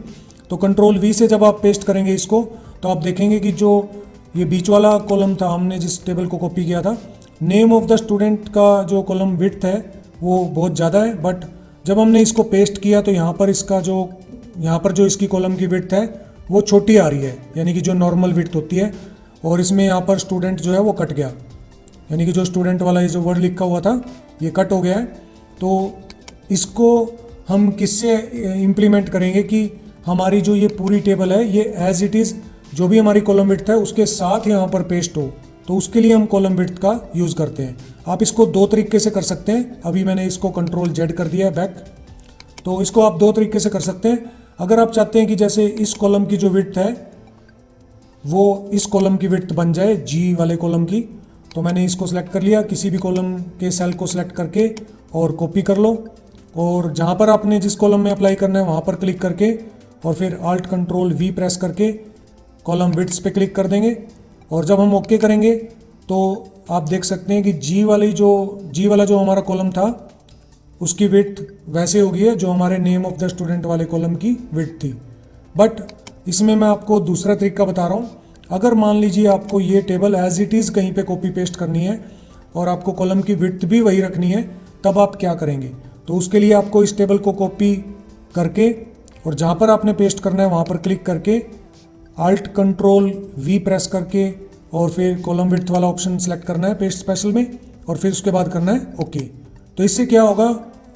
तो कंट्रोल वी से जब आप पेस्ट करेंगे इसको तो आप देखेंगे कि जो ये बीच वाला कॉलम था हमने जिस टेबल को कॉपी किया था, नेम ऑफ द स्टूडेंट का जो कॉलम विड्थ है वो बहुत ज़्यादा है, बट जब हमने इसको पेस्ट किया तो यहाँ पर इसका जो यहाँ पर जो इसकी कॉलम की विड्थ है वो छोटी आ रही है, यानी कि जो नॉर्मल विड्थ होती है, और इसमें यहाँ पर स्टूडेंट जो है वो कट गया, यानी कि जो स्टूडेंट वाला ये जो वर्ड लिखा हुआ था ये कट हो गया है। तो इसको हम किससे इम्प्लीमेंट करेंगे कि हमारी जो ये पूरी टेबल है ये एज इट इज़ जो भी हमारी कॉलम विड्थ है उसके साथ यहाँ पर पेस्ट हो, तो उसके लिए हम कॉलम विड्थ का यूज़ करते हैं। आप इसको दो तरीके से कर सकते हैं। अभी मैंने इसको कंट्रोल जेड कर दिया है बैक, तो इसको आप दो तरीके से कर सकते हैं। अगर आप चाहते हैं कि जैसे इस कॉलम की जो विड्थ है वो इस कॉलम की विड्थ बन जाए जी वाले कॉलम की, तो मैंने इसको सेलेक्ट कर लिया, किसी भी कॉलम के सेल को सिलेक्ट करके और कॉपी कर लो, और जहाँ पर आपने जिस कॉलम में अप्लाई करना है वहाँ पर क्लिक करके और फिर अल्ट कंट्रोल वी प्रेस करके कॉलम विड्थ पे क्लिक कर देंगे, और जब हम ओके करेंगे तो आप देख सकते हैं कि जी वाला जो हमारा कॉलम था उसकी विड्थ वैसे हो गई है जो हमारे नेम ऑफ द स्टूडेंट वाले कॉलम की विड्थ थी। बट इसमें मैं आपको दूसरा तरीका बता रहा हूँ। अगर मान लीजिए आपको ये टेबल एज इट इज़ कहीं पे कॉपी पेस्ट करनी है और आपको कॉलम की विड्थ भी वही रखनी है, तब आप क्या करेंगे? तो उसके लिए आपको इस टेबल को कॉपी करके और जहाँ पर आपने पेस्ट करना है वहाँ पर क्लिक करके Alt Ctrl V प्रेस करके और फिर कॉलम विड्थ वाला ऑप्शन सेलेक्ट करना है पेस्ट स्पेशल में, और फिर उसके बाद करना है ओके। तो इससे क्या होगा,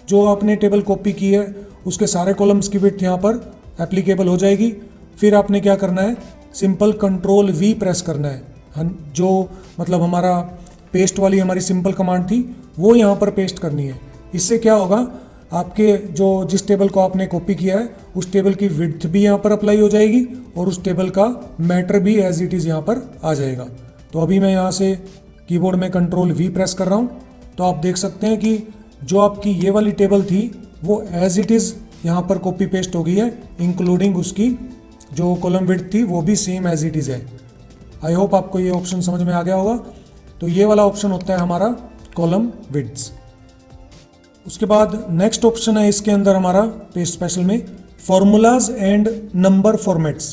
जो आपने टेबल कॉपी की है उसके सारे कॉलम्स की विड्थ यहाँ पर एप्लीकेबल हो जाएगी। फिर आपने क्या करना है, सिंपल Ctrl V प्रेस करना है। जो मतलब हमारा पेस्ट वाली हमारी सिंपल कमांड थी वो यहाँ पर पेस्ट करनी है। इससे क्या होगा, आपके जो जिस टेबल को आपने कॉपी किया है उस टेबल की विड्थ भी यहाँ पर अप्लाई हो जाएगी और उस टेबल का मैटर भी एज इट इज़ यहाँ पर आ जाएगा। तो अभी मैं यहाँ से कीबोर्ड में Ctrl V प्रेस कर रहा हूँ, तो आप देख सकते हैं कि जो आपकी ये वाली टेबल थी वो एज इट इज़ यहाँ पर कॉपी पेस्ट हो गई है, इंक्लूडिंग उसकी जो कॉलम विड्थ थी वो भी सेम एज इट इज़ है। आई होप आपको ये ऑप्शन समझ में आ गया होगा। तो ये वाला ऑप्शन होता है हमारा कॉलम विड्थ्स। उसके बाद नेक्स्ट ऑप्शन है इसके अंदर हमारा पेस्ट स्पेशल में फॉर्मूलाज एंड नंबर फॉर्मेट्स।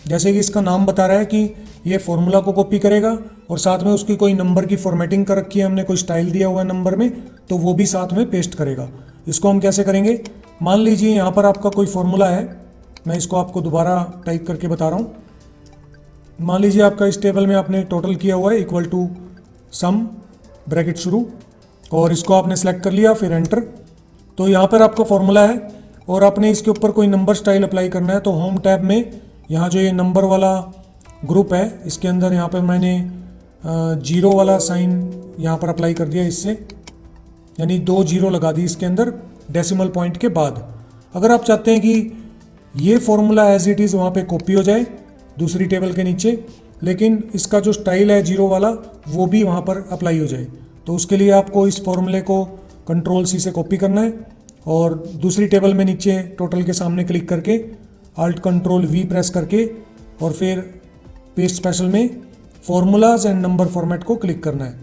जैसे कि इसका नाम बता रहा है कि ये फॉर्मूला को कॉपी करेगा और साथ में उसकी कोई नंबर की फॉर्मेटिंग कर रखी है, हमने कोई स्टाइल दिया हुआ है नंबर में, तो वो भी साथ में पेस्ट करेगा। इसको हम कैसे करेंगे, मान लीजिए यहाँ पर आपका कोई फॉर्मूला है, मैं इसको आपको दोबारा टाइप करके बता रहा हूँ। मान लीजिए आपका इस टेबल में आपने टोटल किया हुआ है इक्वल टू सम ब्रैकेट शुरू, और इसको आपने सेलेक्ट कर लिया, फिर एंटर। तो यहाँ पर आपका फॉर्मूला है और आपने इसके ऊपर कोई नंबर स्टाइल अप्लाई करना है। तो होम टैब में यहाँ जो ये नंबर वाला ग्रुप है इसके अंदर यहाँ पर मैंने जीरो वाला साइन यहाँ पर अप्लाई कर दिया, इससे यानी 2 जीरो लगा दी इसके अंदर डेसिमल पॉइंट के बाद। अगर आप चाहते हैं कि ये फॉर्मूला एज इट इज़ वहाँ पे कॉपी हो जाए दूसरी टेबल के नीचे, लेकिन इसका जो स्टाइल है जीरो वाला वो भी वहाँ पर अप्लाई हो जाए, तो उसके लिए आपको इस फॉर्मूले को Ctrl C से कॉपी करना है और दूसरी टेबल में नीचे टोटल के सामने क्लिक करके Alt Ctrl V प्रेस करके और फिर पेस्ट स्पेशल में फॉर्मूलाज एंड नंबर फॉर्मेट को क्लिक करना है।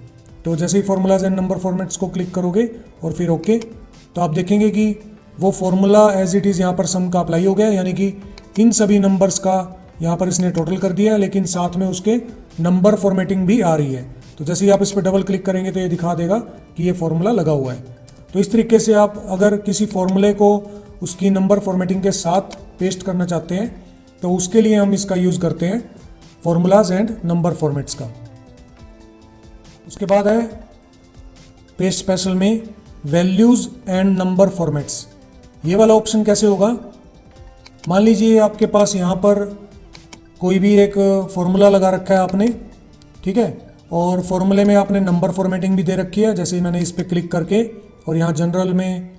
तो जैसे ही फॉर्मूलाज एंड नंबर फॉर्मेट्स को क्लिक करोगे और फिर ओके, तो आप देखेंगे कि वो फॉर्मूला एज इट इज़ यहाँ पर सम का अप्लाई हो गया, यानी कि इन सभी नंबर्स का यहाँ पर इसने टोटल कर दिया है, लेकिन साथ में उसके नंबर फॉर्मेटिंग भी आ रही है। तो जैसे ही आप इस पर डबल क्लिक करेंगे तो ये दिखा देगा कि ये फॉर्मूला लगा हुआ है। तो इस तरीके से आप अगर किसी फॉर्मूले को उसकी नंबर फॉर्मेटिंग के साथ पेस्ट करना चाहते हैं तो उसके लिए हम इसका यूज़ करते हैं फॉर्मूलाज एंड नंबर फॉर्मेट्स का। उसके बाद है पेस्ट स्पेशल में वैल्यूज़ एंड नंबर फॉर्मेट्स। ये वाला ऑप्शन कैसे होगा, मान लीजिए आपके पास यहाँ पर कोई भी एक फॉर्मूला लगा रखा है आपने, ठीक है, और फॉर्मूले में आपने नंबर फॉर्मेटिंग भी दे रखी है। जैसे मैंने इस पर क्लिक करके और यहाँ जनरल में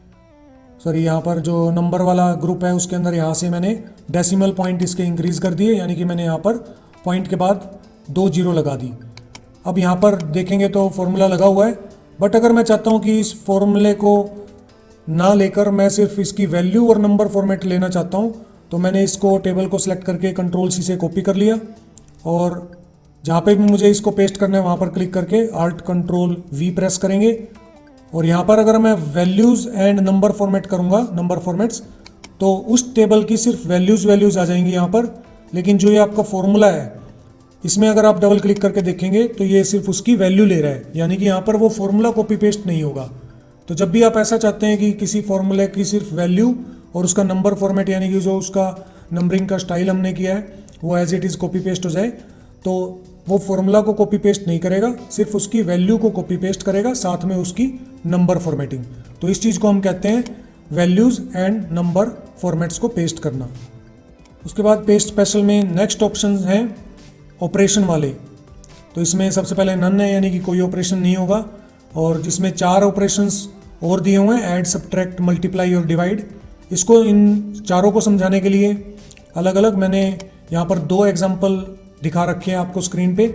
यहाँ पर जो नंबर वाला ग्रुप है उसके अंदर यहाँ से मैंने डेसिमल पॉइंट इसके इंक्रीज़ कर दिए, यानी कि मैंने यहाँ पर पॉइंट के बाद 2 जीरो लगा दी। अब यहाँ पर देखेंगे तो फॉर्मूला लगा हुआ है, बट अगर मैं चाहता हूँ कि इस फॉर्मूले को ना लेकर मैं सिर्फ इसकी वैल्यू और नंबर फॉर्मेट लेना चाहता हूँ, तो मैंने इसको टेबल को सिलेक्ट करके Ctrl C से कॉपी कर लिया और जहाँ पे भी मुझे इसको पेस्ट करना है वहाँ पर क्लिक करके Alt Ctrl V प्रेस करेंगे और यहाँ पर अगर मैं वैल्यूज़ एंड नंबर फॉर्मेट करूँगा, नंबर फॉर्मेट्स, तो उस टेबल की सिर्फ वैल्यूज़ आ जाएंगी यहाँ पर। लेकिन जो ये आपका फॉर्मूला है इसमें अगर आप डबल क्लिक करके देखेंगे तो ये सिर्फ उसकी वैल्यू ले रहा है, यानी कि यहाँ पर वो फॉर्मूला कॉपी पेस्ट नहीं होगा। तो जब भी आप ऐसा चाहते हैं कि किसी फॉर्मूले की सिर्फ वैल्यू और उसका नंबर फॉर्मेट, यानी कि जो उसका नंबरिंग का स्टाइल हमने किया है वो as it is copy paste हो जाए, तो वो फॉर्मूला को कॉपी पेस्ट नहीं करेगा, सिर्फ उसकी वैल्यू को कॉपी पेस्ट करेगा, साथ में उसकी नंबर फॉर्मेटिंग। तो इस चीज़ को हम कहते हैं वैल्यूज़ एंड नंबर फॉर्मेट्स को पेस्ट करना। उसके बाद पेस्ट स्पेशल में नेक्स्ट ऑप्शन हैं ऑपरेशन वाले। तो इसमें सबसे पहले नन है, यानी कि कोई ऑपरेशन नहीं होगा, और जिसमें 4 ऑपरेशंस और दिए हुए हैं, ऐड, सब्ट्रैक्ट, मल्टीप्लाई और डिवाइड। इसको इन चारों को समझाने के लिए अलग अलग मैंने यहाँ पर 2 एग्जाम्पल दिखा रखे हैं आपको स्क्रीन पे।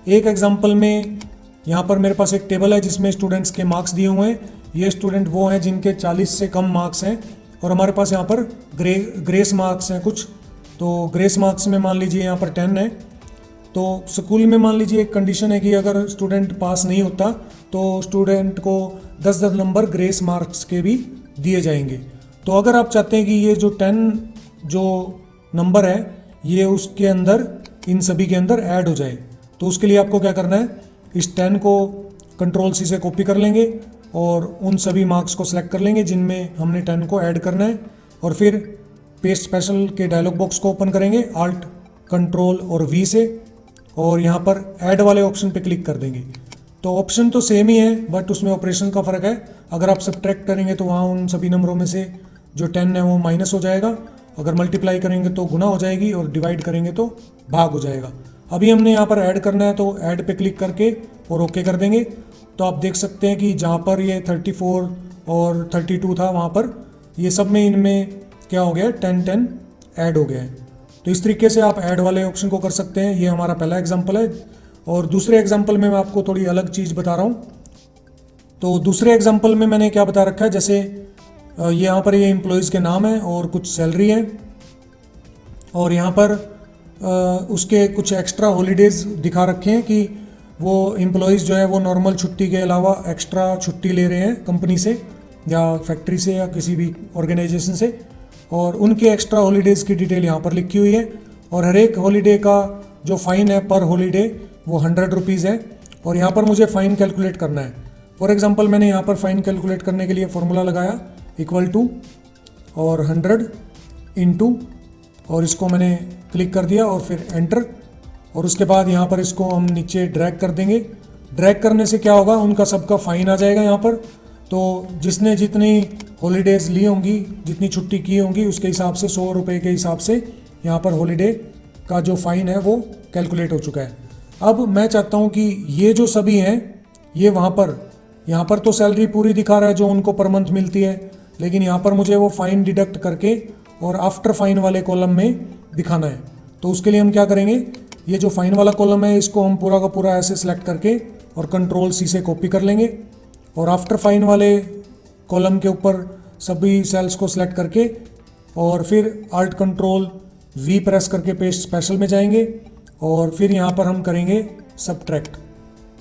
एक एग्जाम्पल में यहाँ पर मेरे पास एक टेबल है जिसमें स्टूडेंट्स के मार्क्स दिए हुए हैं। ये स्टूडेंट वो हैं जिनके 40 से कम मार्क्स हैं, और हमारे पास यहाँ पर ग्रेस मार्क्स हैं कुछ। तो ग्रेस मार्क्स में मान लीजिए यहाँ पर 10 है, तो स्कूल में मान लीजिए एक कंडीशन है कि अगर स्टूडेंट पास नहीं होता तो स्टूडेंट को 10-10 नंबर ग्रेस मार्क्स के भी दिए जाएंगे। तो अगर आप चाहते हैं कि ये जो 10 जो नंबर है ये उसके अंदर इन सभी के अंदर ऐड हो जाए, तो उसके लिए आपको क्या करना है, इस 10 को Ctrl+C से कॉपी कर लेंगे और उन सभी मार्क्स को सिलेक्ट कर लेंगे जिनमें हमने 10 को ऐड करना है, और फिर पेस्ट स्पेशल के डायलॉग बॉक्स को ओपन करेंगे Alt Ctrl और V से, और यहाँ पर ऐड वाले ऑप्शन पे क्लिक कर देंगे। तो ऑप्शन तो सेम ही है बट उसमें ऑपरेशन का फ़र्क है। अगर आप सब्ट्रैक्ट करेंगे तो वहाँ उन सभी नंबरों में से जो 10 है वो माइनस हो जाएगा, अगर मल्टीप्लाई करेंगे तो गुना हो जाएगी और डिवाइड करेंगे तो भाग हो जाएगा। अभी हमने यहाँ पर ऐड करना है तो ऐड पे क्लिक करके और ओके कर देंगे। तो आप देख सकते हैं कि जहाँ पर ये 34 और 32 था वहाँ पर ये सब में इनमें क्या हो गया, 10-10 ऐड हो गया है। तो इस तरीके से आप ऐड वाले ऑप्शन को कर सकते हैं। ये हमारा पहला एग्जाम्पल है, और दूसरे एग्जाम्पल में मैं आपको थोड़ी अलग चीज़ बता रहा हूँ। तो दूसरे एग्जाम्पल में मैंने क्या बता रखा है, जैसे ये यहाँ पर ये एम्प्लॉयज़ के नाम है और कुछ सैलरी है, और यहाँ पर उसके कुछ एक्स्ट्रा हॉलीडेज़ दिखा रखे हैं कि वो एम्प्लॉयज़ जो है वो नॉर्मल छुट्टी के अलावा एक्स्ट्रा छुट्टी ले रहे हैं कंपनी से या फैक्ट्री से या किसी भी ऑर्गेनाइजेशन से, और उनके एक्स्ट्रा हॉलीडेज़ की डिटेल यहाँ पर लिखी हुई है। और हर एक हॉलीडे का जो फ़ाइन है पर हॉलीडे वो 100 रुपीज़ है, और यहाँ पर मुझे फ़ाइन कैलकुलेट करना है। फॉर एग्जांपल मैंने यहाँ पर फ़ाइन कैलकुलेट करने के लिए फॉर्मूला लगाया इक्वल टू और 100 इंटू, और इसको मैंने क्लिक कर दिया और फिर एंटर, और उसके बाद यहाँ पर इसको हम नीचे ड्रैग कर देंगे। ड्रैग करने से क्या होगा, उनका सबका फ़ाइन आ जाएगा यहाँ पर। तो जिसने जितनी हॉलीडेज़ ली होंगी, जितनी छुट्टी की होंगी, उसके हिसाब से 100 रुपये के हिसाब से यहाँ पर हॉलीडे का जो फ़ाइन है वो कैलकुलेट हो चुका है। अब मैं चाहता हूँ कि ये जो सभी हैं ये वहाँ पर तो सैलरी पूरी दिखा रहा है जो उनको पर मंथ मिलती है, लेकिन यहाँ पर मुझे वो फ़ाइन डिडक्ट करके और आफ्टर फ़ाइन वाले कॉलम में दिखाना है। तो उसके लिए हम क्या करेंगे, ये जो फ़ाइन वाला कॉलम है इसको हम पूरा का पूरा ऐसे सिलेक्ट करके और Ctrl+C से कॉपी कर लेंगे, और आफ्टर फ़ाइन वाले कॉलम के ऊपर सभी सेल्स को सिलेक्ट करके और फिर Alt Ctrl+V प्रेस करके पेस्ट स्पेशल में जाएंगे, और फिर यहाँ पर हम करेंगे सब्ट्रैक्ट।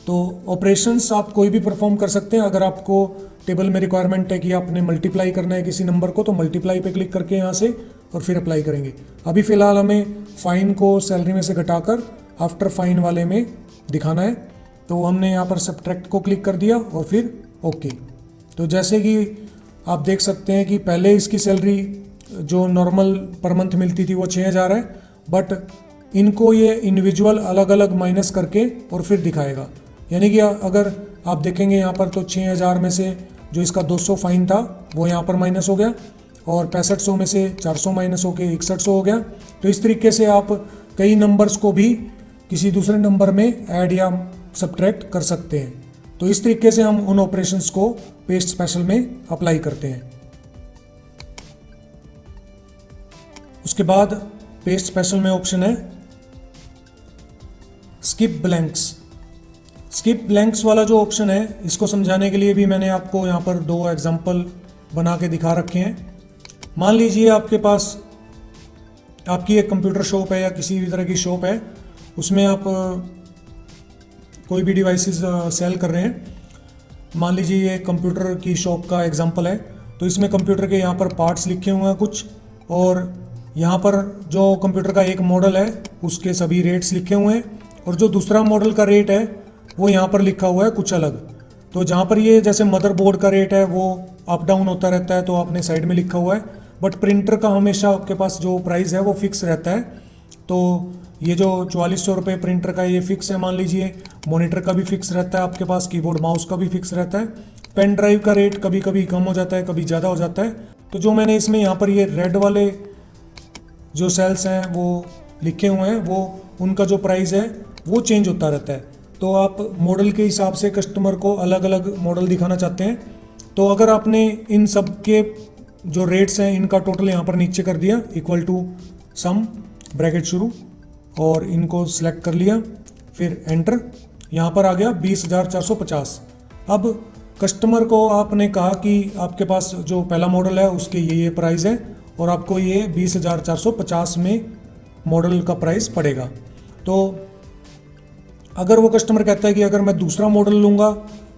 तो ऑपरेशंस आप कोई भी परफॉर्म कर सकते हैं। अगर आपको टेबल में रिक्वायरमेंट है कि आपने मल्टीप्लाई करना है किसी नंबर को, तो मल्टीप्लाई पे क्लिक करके यहाँ से और फिर अप्लाई करेंगे। अभी फ़िलहाल हमें फ़ाइन को सैलरी में से घटाकर आफ्टर फ़ाइन वाले में दिखाना है, तो हमने यहाँ पर सब्ट्रैक्ट को क्लिक कर दिया और फिर ओके। तो जैसे कि आप देख सकते हैं कि पहले इसकी सैलरी जो नॉर्मल पर मंथ मिलती थी वो 6000 है, बट इनको ये इंडिविजुअल अलग अलग माइनस करके और फिर दिखाएगा। यानी कि अगर आप देखेंगे यहाँ पर तो 6000 में से जो इसका 200 फ़ाइन था वो यहाँ पर माइनस हो गया, और 6500 में से 400 माइनस होके 6100 हो गया। तो इस तरीके से आप कई नंबर्स को भी किसी दूसरे नंबर में ऐड या सब्ट्रैक्ट कर सकते हैं। तो इस तरीके से हम उन ऑपरेशंस को पेस्ट स्पेशल में अप्लाई करते हैं। उसके बाद पेस्ट स्पेशल में ऑप्शन है स्किप ब्लैंक्स। स्किप ब्लैंक्स वाला जो ऑप्शन है इसको समझाने के लिए भी मैंने आपको यहाँ पर 2 एग्जांपल बना के दिखा रखे हैं। मान लीजिए आपके पास आपकी एक कंप्यूटर शॉप है या किसी भी तरह की शॉप है, उसमें आप कोई भी डिवाइसेस सेल कर रहे हैं। मान लीजिए ये कंप्यूटर की शॉप का एग्जांपल है, तो इसमें कंप्यूटर के यहाँ पर पार्ट्स लिखे हुए हैं कुछ, और यहाँ पर जो कंप्यूटर का एक मॉडल है उसके सभी रेट्स लिखे हुए हैं, और जो दूसरा मॉडल का रेट है वो यहाँ पर लिखा हुआ है कुछ अलग। तो जहाँ पर ये जैसे मदरबोर्ड का रेट है वो अप डाउन होता रहता है तो आपने साइड में लिखा हुआ है, बट प्रिंटर का हमेशा आपके पास जो प्राइस है वो फिक्स रहता है। तो ये जो 4400 रुपये प्रिंटर का ये फिक्स है मान लीजिए। मॉनिटर का भी फिक्स रहता है आपके पास, कीबोर्ड माउस का भी फिक्स रहता है। पेन ड्राइव का रेट कभी कभी कम हो जाता है, कभी ज़्यादा हो जाता है। तो जो मैंने इसमें यहाँ पर ये रेड वाले जो सेल्स हैं वो लिखे हुए हैं, वो उनका जो प्राइस है वो चेंज होता रहता है। तो आप मॉडल के हिसाब से कस्टमर को अलग अलग मॉडल दिखाना चाहते हैं, तो अगर आपने इन सब के जो रेट्स हैं इनका टोटल यहाँ पर नीचे कर दिया इक्वल टू सम ब्रैकेट शुरू, और इनको सिलेक्ट कर लिया, फिर एंटर, यहाँ पर आ गया 20,450। अब कस्टमर को आपने कहा कि आपके पास जो पहला मॉडल है उसके ये प्राइस है और आपको ये 20,450 में मॉडल का प्राइस पड़ेगा। तो अगर वो कस्टमर कहता है कि अगर मैं दूसरा मॉडल लूँगा,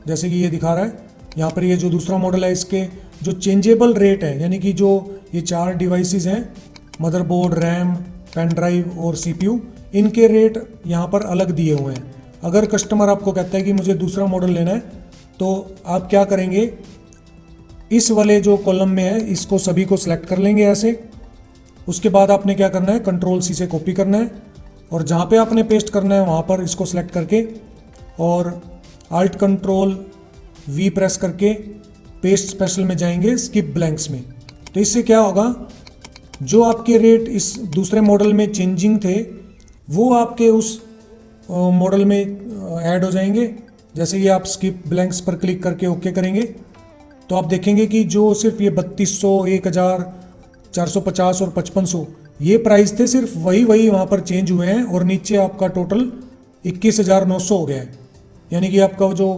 जैसे कि ये दिखा रहा है यहाँ पर, ये जो दूसरा मॉडल है इसके जो चेंजेबल रेट है, यानी कि जो ये 4 डिवाइसेस हैं, मदरबोर्ड, रैम, पेन ड्राइव और सीपीयू, इनके रेट यहाँ पर अलग दिए हुए हैं। अगर कस्टमर आपको कहता है कि मुझे दूसरा मॉडल लेना है, तो आप क्या करेंगे, इस वाले जो कॉलम में है इसको सभी को सिलेक्ट कर लेंगे ऐसे। उसके बाद आपने क्या करना है, कंट्रोल सी से कॉपी करना है और जहाँ पे आपने पेस्ट करना है वहाँ पर इसको सिलेक्ट करके और आल्ट कंट्रोल वी प्रेस करके पेस्ट स्पेशल में जाएंगे, स्किप ब्लैंक्स में। तो इससे क्या होगा, जो आपके रेट इस दूसरे मॉडल में चेंजिंग थे वो आपके उस मॉडल में ऐड हो जाएंगे। जैसे ये आप स्किप ब्लैंक्स पर क्लिक करके ओके करेंगे तो आप देखेंगे कि जो सिर्फ ये 3200, 1450 और 5500 ये प्राइस थे, सिर्फ वही वहाँ पर चेंज हुए हैं और नीचे आपका टोटल 21,900 हो गया है। यानी कि आपका जो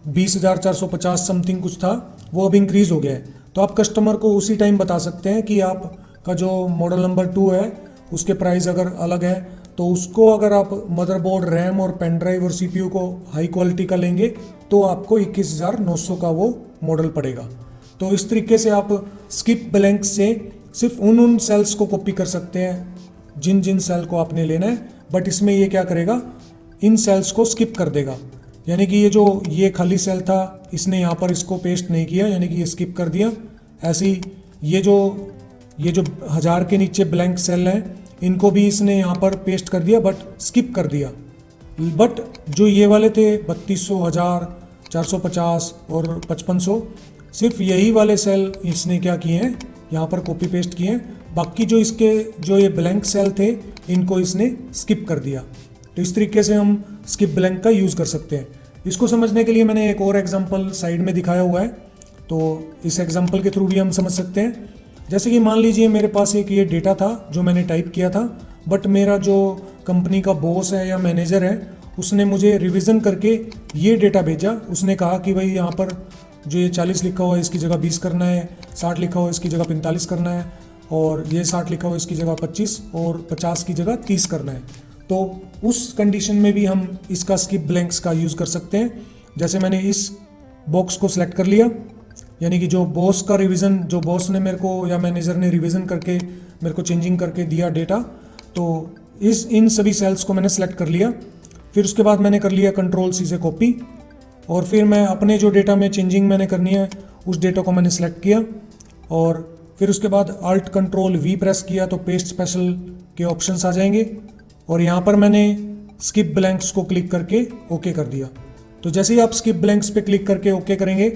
20,450 समथिंग कुछ था वो अब इंक्रीज़ हो गया है। तो आप कस्टमर को उसी टाइम बता सकते हैं कि आपका जो मॉडल नंबर 2 है उसके प्राइस अगर अलग है, तो उसको अगर आप मदरबोर्ड, रैम और पेन ड्राइव और सीपीयू को हाई क्वालिटी का लेंगे तो आपको 21,900 का वो मॉडल पड़ेगा। तो इस तरीके से आप स्किप ब्लैंक से सिर्फ उन सेल्स को कॉपी कर सकते हैं जिन जिन सेल को आपने लेना है, बट इसमें ये क्या करेगा, इन सेल्स को स्किप कर देगा। यानी कि ये खाली सेल था, इसने यहाँ पर इसको पेस्ट नहीं किया, यानी कि ये स्किप कर दिया। ऐसे ही ये जो 1000 के नीचे ब्लैंक सेल हैं इनको भी इसने यहाँ पर पेस्ट कर दिया बट स्किप कर दिया। बट जो ये वाले थे 3200, 1000, 450 और 5500, सिर्फ यही वाले सेल इसने क्या किए हैं, यहाँ पर कॉपी पेस्ट किए हैं। बाकी जो ये ब्लैंक सेल थे इनको इसने स्किप कर दिया। तो इस तरीके से हम स्किप ब्लैंक का यूज़ कर सकते हैं। इसको समझने के लिए मैंने एक और एग्जांपल साइड में दिखाया हुआ है, तो इस एग्जांपल के थ्रू भी हम समझ सकते हैं। जैसे कि मान लीजिए मेरे पास एक ये डेटा था जो मैंने टाइप किया था, बट मेरा जो कंपनी का बॉस है या मैनेजर है उसने मुझे रिवीजन करके ये डेटा भेजा। उसने कहा कि भाई यहाँ पर जो ये 40 लिखा हुआ है इसकी जगह 20 करना है, 60 लिखा हुआ है इसकी जगह 45 करना है, और ये 60 लिखा हुआ है इसकी जगह 25 और 50 की जगह 30 करना है। तो उस कंडीशन में भी हम इसका स्किप ब्लैंक्स का यूज़ कर सकते हैं। जैसे मैंने इस बॉक्स को सिलेक्ट कर लिया, यानी कि जो बॉस का रिवीजन, जो बॉस ने मेरे को या मैनेजर ने रिवीजन करके मेरे को चेंजिंग करके दिया डेटा, तो इन सभी सेल्स को मैंने सेलेक्ट कर लिया। फिर उसके बाद मैंने कर लिया कंट्रोल सी से कॉपी, और फिर मैं अपने जो डेटा में चेंजिंग मैंने करनी है उस डेटा को मैंने सेलेक्ट किया, और फिर उसके बाद आल्ट कंट्रोल वी प्रेस किया तो पेस्ट स्पेशल के ऑप्शंस आ जाएंगे, और यहाँ पर मैंने स्किप ब्लैंक्स को क्लिक करके ओके कर दिया। तो जैसे ही आप स्किप ब्लैंक्स पे क्लिक करके ओके करेंगे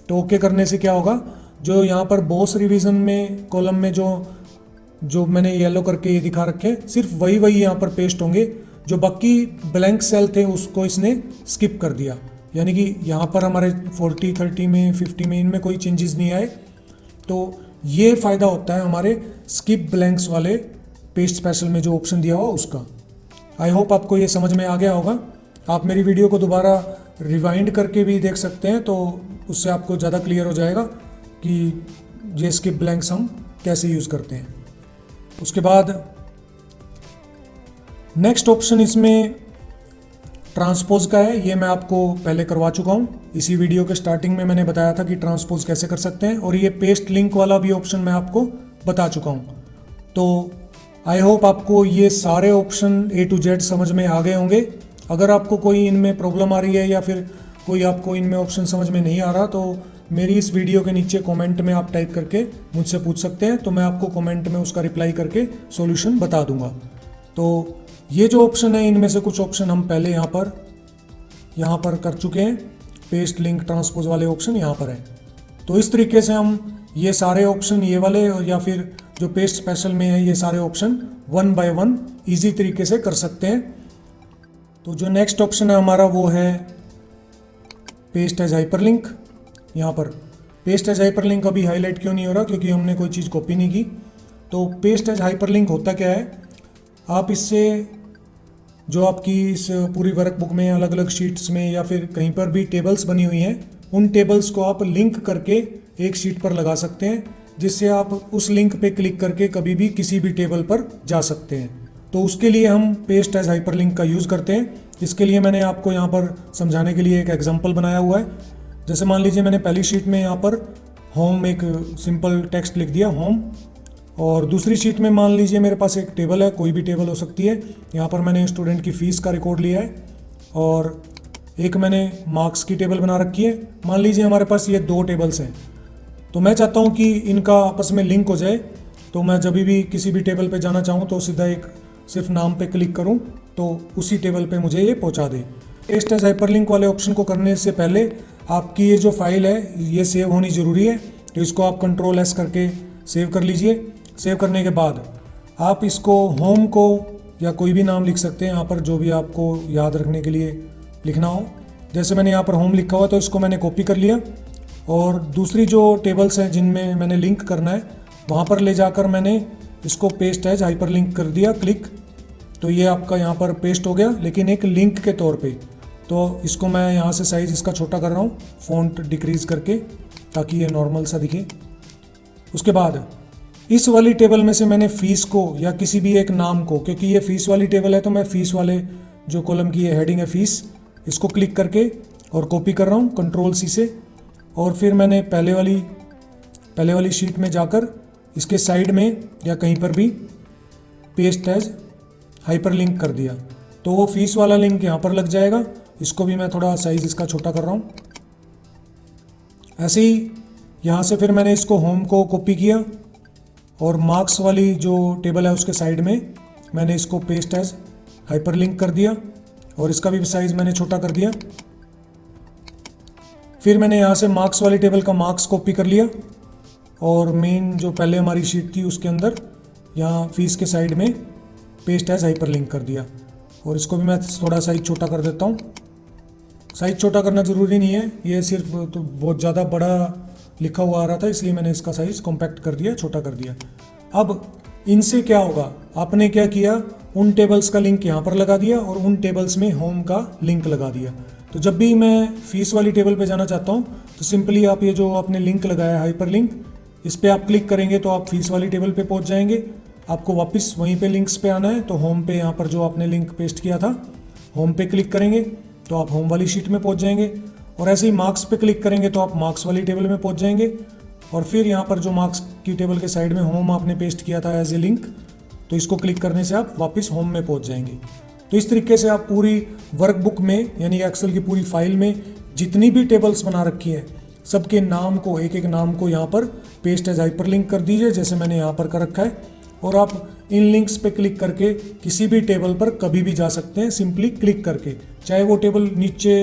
तो ओके करने से क्या होगा, जो यहाँ पर बॉस रिवीजन में कॉलम में जो मैंने येलो करके ये दिखा रखे, सिर्फ वही यहाँ पर पेस्ट होंगे। जो बाकी ब्लैंक सेल थे उसको इसने स्किप कर दिया, यानी कि यहाँ पर हमारे 40, 30 में, 50 में इनमें कोई चेंजेस नहीं आए। तो ये फ़ायदा होता है हमारे स्किप ब्लैंक्स वाले पेस्ट स्पेशल में जो ऑप्शन दिया हुआ उसका। आई होप आपको ये समझ में आ गया होगा। आप मेरी वीडियो को दोबारा रिवाइंड करके भी देख सकते हैं, तो उससे आपको ज़्यादा क्लियर हो जाएगा कि ये स्किप ब्लैंक्स हम कैसे यूज़ करते हैं। उसके बाद नेक्स्ट ऑप्शन इसमें ट्रांसपोज का है। ये मैं आपको पहले करवा चुका हूँ, इसी वीडियो के स्टार्टिंग में मैंने बताया था कि ट्रांसपोज कैसे कर सकते हैं, और ये पेस्ट लिंक वाला भी ऑप्शन मैं आपको बता चुका हूँ। तो आई होप आपको ये सारे ऑप्शन A to Z समझ में आ गए होंगे। अगर आपको कोई इनमें प्रॉब्लम आ रही है या फिर कोई आपको इनमें ऑप्शन समझ में नहीं आ रहा, तो मेरी इस वीडियो के नीचे कमेंट में आप टाइप करके मुझसे पूछ सकते हैं, तो मैं आपको कमेंट में उसका रिप्लाई करके सॉल्यूशन बता दूंगा। तो ये जो ऑप्शन है इनमें से कुछ ऑप्शन हम पहले यहाँ पर कर चुके हैं। पेस्ट लिंक ट्रांसपोज वाले ऑप्शन यहाँ पर है। तो इस तरीके से हम ये सारे ऑप्शन, ये वाले या फिर जो पेस्ट स्पेशल में है, ये सारे ऑप्शन 1 by 1 ईजी तरीके से कर सकते हैं। तो जो नेक्स्ट ऑप्शन है हमारा वो है पेस्ट एज हाइपरलिंक। यहाँ पर पेस्ट एज हाइपरलिंक अभी हाईलाइट क्यों नहीं हो रहा, क्योंकि हमने कोई चीज़ कॉपी नहीं की। तो पेस्ट एज हाइपरलिंक होता क्या है, आप इससे जो आपकी इस पूरी वर्कबुक में अलग अलग शीट्स में या फिर कहीं पर भी टेबल्स बनी हुई हैं, उन टेबल्स को आप लिंक करके एक शीट पर लगा सकते हैं, जिससे आप उस लिंक पे क्लिक करके कभी भी किसी भी टेबल पर जा सकते हैं। तो उसके लिए हम पेस्ट एज हाइपरलिंक का यूज़ करते हैं। इसके लिए मैंने आपको यहाँ पर समझाने के लिए एक एग्जांपल बनाया हुआ है। जैसे मान लीजिए मैंने पहली शीट में यहाँ पर होम एक सिंपल टेक्स्ट लिख दिया होम, और दूसरी शीट में मान लीजिए मेरे पास एक टेबल है, कोई भी टेबल हो सकती है। यहाँ पर मैंने स्टूडेंट की फ़ीस का रिकॉर्ड लिया है और एक मैंने मार्क्स की टेबल बना रखी है। मान लीजिए हमारे पास ये 2 टेबल्स हैं, तो मैं चाहता हूँ कि इनका आपस में लिंक हो जाए। तो मैं जब भी किसी भी टेबल पे जाना चाहूँ तो सीधा एक सिर्फ नाम पे क्लिक करूँ तो उसी टेबल पे मुझे ये पहुँचा दे। पेस्ट एज हाइपरलिंक वाले ऑप्शन को करने से पहले आपकी ये जो फाइल है ये सेव होनी ज़रूरी है, तो इसको आप Ctrl+S करके सेव कर लीजिए। सेव करने के बाद आप इसको होम को या कोई भी नाम लिख सकते हैं यहाँ पर, जो भी आपको याद रखने के लिए लिखना हो। जैसे मैंने यहाँ पर होम लिखा हुआ तो इसको मैंने कॉपी कर लिया, और दूसरी जो टेबल्स हैं जिनमें मैंने लिंक करना है वहाँ पर ले जाकर मैंने इसको पेस्ट एज हाइपरलिंक कर दिया क्लिक। तो ये आपका यहाँ पर पेस्ट हो गया, लेकिन एक लिंक के तौर पे। तो इसको मैं यहाँ से साइज़ इसका छोटा कर रहा हूँ, फ़ॉन्ट डिक्रीज़ करके, ताकि ये नॉर्मल सा दिखे। उसके बाद इस वाली टेबल में से मैंने फ़ीस को या किसी भी एक नाम को, क्योंकि ये फ़ीस वाली टेबल है तो मैं फ़ीस वाले जो कॉलम की ये हेडिंग है फ़ीस, इसको क्लिक करके और कॉपी कर रहा हूँ Ctrl+C से। और फिर मैंने पहले वाली शीट में जाकर इसके साइड में या कहीं पर भी पेस्ट एज हाइपरलिंक कर दिया, तो वो फ़ीस वाला लिंक यहाँ पर लग जाएगा। इसको भी मैं थोड़ा साइज़ इसका छोटा कर रहा हूँ। ऐसे ही यहाँ से फिर मैंने इसको होम को कॉपी किया और मार्क्स वाली जो टेबल है उसके साइड में मैंने इसको पेस्ट एज हाइपरलिंक कर दिया और इसका भी साइज़ मैंने छोटा कर दिया। फिर मैंने यहाँ से मार्क्स वाली टेबल का मार्क्स कॉपी कर लिया और मेन जो पहले हमारी शीट थी उसके अंदर यहाँ फ़ीस के साइड में पेस्ट एज हाइपरलिंक कर दिया, और इसको भी मैं थोड़ा साइज छोटा कर देता हूँ। साइज छोटा करना ज़रूरी नहीं है, ये सिर्फ तो बहुत ज़्यादा बड़ा लिखा हुआ आ रहा था इसलिए मैंने इसका साइज़ कॉम्पैक्ट कर दिया, छोटा कर दिया। अब इनसे क्या होगा, आपने क्या किया, उन टेबल्स का लिंक यहाँ पर लगा दिया और उन टेबल्स में होम का लिंक लगा दिया। तो जब भी मैं फ़ीस वाली टेबल पे जाना चाहता हूँ तो सिंपली आप ये जो आपने लिंक लगाया है हाइपर लिंक, इस पर आप क्लिक करेंगे तो आप फ़ीस वाली टेबल पे पहुँच जाएंगे। आपको वापस वहीं पे लिंक्स पे आना है तो होम पे यहाँ पर जो आपने लिंक पेस्ट किया था होम पे क्लिक करेंगे तो आप होम वाली शीट में पहुँच जाएंगे, और ऐसे ही मार्क्स पे क्लिक करेंगे तो आप मार्क्स वाली टेबल में पहुँच जाएंगे। और फिर यहाँ पर जो मार्क्स की टेबल के साइड में होम आपने पेस्ट किया था एज ए लिंक, तो इसको क्लिक करने से आप वापस होम में पहुँच जाएंगे। तो इस तरीके से आप पूरी वर्कबुक में यानी एक्सेल की पूरी फाइल में जितनी भी टेबल्स बना रखी है सबके नाम को, एक एक नाम को यहाँ पर पेस्ट एज हाइपरलिंक कर दीजिए, जैसे मैंने यहाँ पर कर रखा है। और आप इन लिंक्स पे क्लिक करके किसी भी टेबल पर कभी भी जा सकते हैं, सिंपली क्लिक करके। चाहे वो टेबल नीचे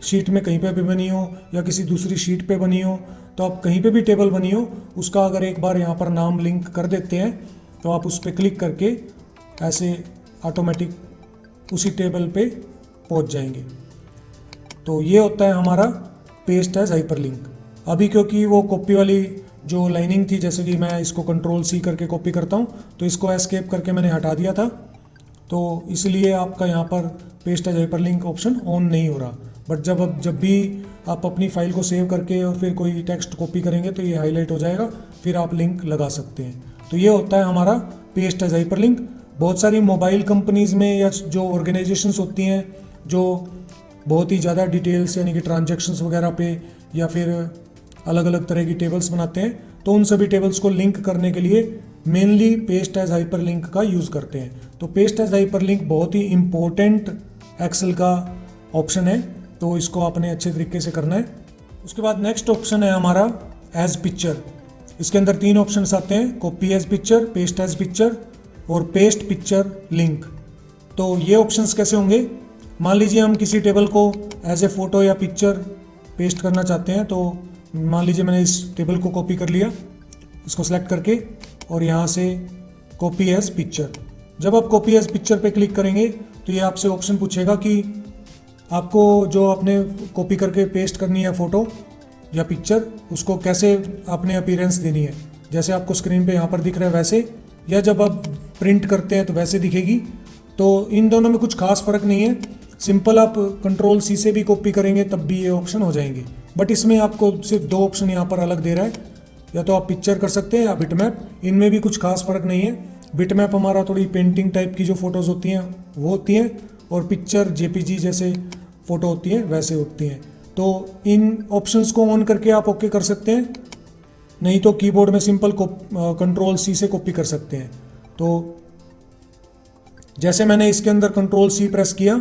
शीट में कहीं पे भी बनी हो या किसी दूसरी शीट पे बनी हो, तो आप कहीं पे भी टेबल बनी हो उसका अगर एक बार यहाँ पर नाम लिंक कर देते हैं तो आप उस पर क्लिक करके ऐसे ऑटोमेटिक उसी टेबल पे पहुँच जाएंगे। तो ये होता है हमारा पेस्ट एज हाइपरलिंक। अभी क्योंकि वो कॉपी वाली जो लाइनिंग थी, जैसे कि मैं इसको Ctrl+C करके कॉपी करता हूँ तो इसको एस्केप करके मैंने हटा दिया था, तो इसलिए आपका यहाँ पर paste as hyperlink option on नहीं हो रहा। बट जब भी आप अपनी फाइल को सेव करके और फिर कोई टेक्स्ट कॉपी करेंगे तो ये हाईलाइट हो जाएगा, फिर आप लिंक लगा सकते हैं। तो ये होता है हमारा पेस्ट एज हाइपरलिंक। बहुत सारी मोबाइल कंपनीज़ में या जो ऑर्गेनाइजेशंस होती हैं जो बहुत ही ज़्यादा डिटेल्स यानी कि ट्रांजैक्शंस वगैरह पे या फिर अलग अलग तरह की टेबल्स बनाते हैं, तो उन सभी टेबल्स को लिंक करने के लिए मेनली पेस्ट एज हाइपरलिंक का यूज़ करते हैं। तो पेस्ट एज हाइपरलिंक बहुत ही इम्पोर्टेंट एक्सेल का ऑप्शन है, तो इसको आपने अच्छे तरीके से करना है। उसके बाद नेक्स्ट ऑप्शन है हमारा एज पिक्चर। इसके अंदर 3 ऑप्शन आते हैं, copy as picture, paste as picture और पेस्ट पिक्चर लिंक। तो ये ऑप्शंस कैसे होंगे, मान लीजिए हम किसी टेबल को एज ए फ़ोटो या पिक्चर पेस्ट करना चाहते हैं, तो मान लीजिए मैंने इस टेबल को कॉपी कर लिया, इसको सेलेक्ट करके और यहाँ से कॉपी एज पिक्चर। जब आप कॉपी एज पिक्चर पे क्लिक करेंगे तो ये आपसे ऑप्शन पूछेगा कि आपको जो आपने कॉपी करके पेस्ट करनी है फ़ोटो या पिक्चर, उसको कैसे आपने अपीयरेंस देनी है, जैसे आपको स्क्रीन पे यहाँ पर दिख रहा है वैसे, या जब आप प्रिंट करते हैं तो वैसे दिखेगी। तो इन दोनों में कुछ खास फ़र्क नहीं है, सिंपल आप Ctrl+C से भी कॉपी करेंगे तब भी ये ऑप्शन हो जाएंगे। बट इसमें आपको सिर्फ 2 ऑप्शन यहाँ पर अलग दे रहा है, या तो आप पिक्चर कर सकते हैं या बिटमैप। इनमें भी कुछ खास फ़र्क नहीं है। बिटमैप हमारा थोड़ी पेंटिंग टाइप की जो फ़ोटोज़ होती हैं वो होती हैं, और पिक्चर जेपीजी जैसे फ़ोटो होती है वैसे होती हैं। तो इन ऑप्शंस को ऑन करके आप ओके कर सकते हैं, नहीं तो कीबोर्ड में सिंपल कंट्रोल सी से कॉपी कर सकते हैं। तो जैसे मैंने इसके अंदर कंट्रोल सी प्रेस किया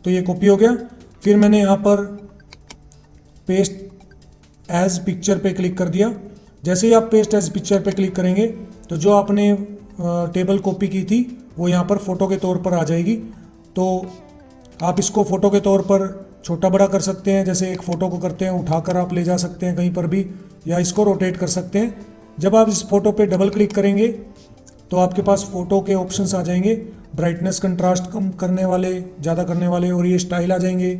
तो ये कॉपी हो गया। फिर मैंने यहाँ पर पेस्ट एज पिक्चर पे क्लिक कर दिया। जैसे ही आप पेस्ट एज पिक्चर पे क्लिक करेंगे तो जो आपने टेबल कॉपी की थी वो यहाँ पर फ़ोटो के तौर पर आ जाएगी। तो आप इसको फ़ोटो के तौर पर छोटा बड़ा कर सकते हैं, जैसे एक फ़ोटो को करते हैं उठाकर आप ले जा सकते हैं कहीं पर भी, या इसको रोटेट कर सकते हैं। जब आप इस फ़ोटो पे डबल क्लिक करेंगे तो आपके पास फ़ोटो के ऑप्शंस आ जाएंगे, ब्राइटनेस कंट्रास्ट कम करने वाले, ज़्यादा करने वाले, और ये स्टाइल आ जाएंगे।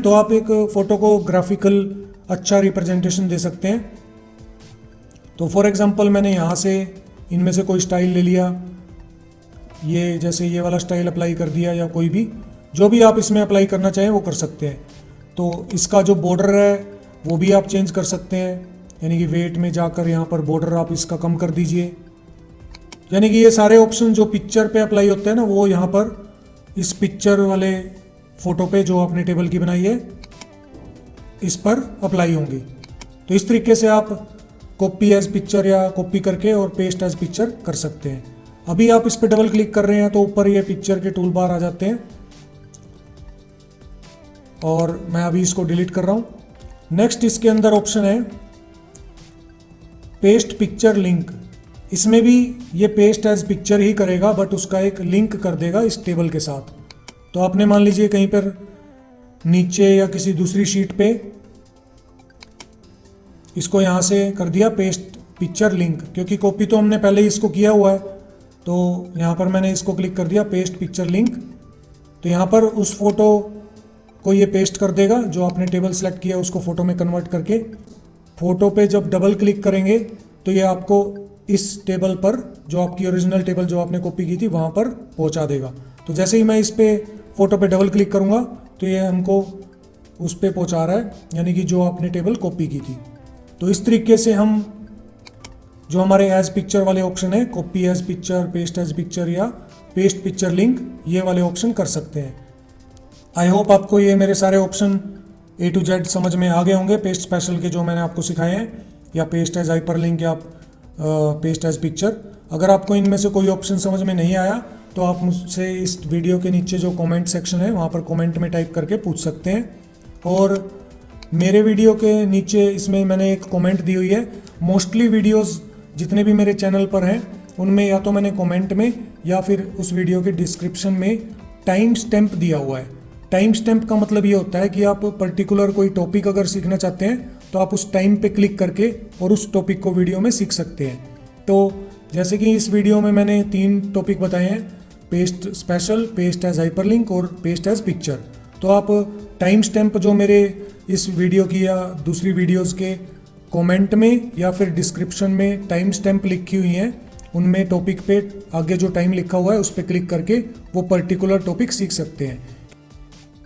तो आप एक फ़ोटो को ग्राफिकल अच्छा रिप्रेजेंटेशन दे सकते हैं। तो फॉर एग्जांपल मैंने यहाँ से इनमें से कोई स्टाइल ले लिया, ये जैसे ये वाला स्टाइल अप्लाई कर दिया, या कोई भी जो भी आप इसमें अप्लाई करना चाहें वो कर सकते हैं। तो इसका जो बॉर्डर है वो भी आप चेंज कर सकते हैं, यानी कि वेट में जाकर यहाँ पर बॉर्डर आप इसका कम कर दीजिए। यानी कि ये सारे ऑप्शन जो पिक्चर पे अप्लाई होते हैं ना, वो यहाँ पर इस पिक्चर वाले फ़ोटो पे जो आपने टेबल की बनाई है इस पर अप्लाई होंगी। तो इस तरीके से आप कॉपी एज पिक्चर या कॉपी करके और पेस्ट एज पिक्चर कर सकते हैं। अभी आप इस पर डबल क्लिक कर रहे हैं तो ऊपर ये पिक्चर के टूल बार आ जाते हैं, और मैं अभी इसको डिलीट कर रहा हूँ। नेक्स्ट इसके अंदर ऑप्शन है पेस्ट पिक्चर लिंक। इसमें भी ये पेस्ट एज पिक्चर ही करेगा, बट उसका एक लिंक कर देगा इस टेबल के साथ। तो आपने मान लीजिए कहीं पर नीचे या किसी दूसरी शीट पे इसको यहाँ से कर दिया पेस्ट पिक्चर लिंक, क्योंकि कॉपी तो हमने पहले ही इसको किया हुआ है। तो यहाँ पर मैंने इसको क्लिक कर दिया पेस्ट पिक्चर लिंक। तो यहाँ पर उस फोटो को ये पेस्ट कर देगा जो आपने टेबल सेलेक्ट किया उसको फ़ोटो में कन्वर्ट करके। फ़ोटो पे जब डबल क्लिक करेंगे तो ये आपको इस टेबल पर, जो आपकी ओरिजिनल टेबल जो आपने कॉपी की थी वहाँ पर पहुँचा देगा। तो जैसे ही मैं इस पे फ़ोटो पे डबल क्लिक करूँगा तो ये हमको उस पे पहुँचा रहा है, यानी कि जो आपने टेबल कॉपी की थी। तो इस तरीके से हम जो हमारे एज पिक्चर वाले ऑप्शन है, copy as picture, paste as picture या पेस्ट पिक्चर लिंक, ये वाले ऑप्शन कर सकते हैं। आई होप आपको ये मेरे सारे ऑप्शन A to Z समझ में आ गए होंगे, पेस्ट स्पेशल के जो मैंने आपको सिखाए हैं, या पेस्ट एज हाइपर लिंक, या पेस्ट एज पिक्चर। अगर आपको इनमें से कोई ऑप्शन समझ में नहीं आया तो आप मुझसे इस वीडियो के नीचे जो कमेंट सेक्शन है वहाँ पर कमेंट में टाइप करके पूछ सकते हैं। और मेरे वीडियो के नीचे इसमें मैंने एक कमेंट दी हुई है। मोस्टली वीडियोस जितने भी मेरे चैनल पर हैं उनमें या तो मैंने कमेंट में या फिर उस वीडियो के डिस्क्रिप्शन में टाइम स्टैम्प दिया हुआ है। टाइम स्टैम्प का मतलब ये होता है कि आप पर्टिकुलर कोई टॉपिक अगर सीखना चाहते हैं तो आप उस टाइम पे क्लिक करके और उस टॉपिक को वीडियो में सीख सकते हैं। तो जैसे कि इस वीडियो में मैंने 3 टॉपिक बताए हैं, paste special, paste as hyperlink और पेस्ट एज पिक्चर। तो आप टाइम स्टैम्प जो मेरे इस वीडियो की या दूसरी वीडियोस के कमेंट में या फिर डिस्क्रिप्शन में टाइम स्टैम्प लिखी हुई हैं, उनमें टॉपिक पे आगे जो टाइम लिखा हुआ है उस पर क्लिक करके वो पर्टिकुलर टॉपिक सीख सकते हैं।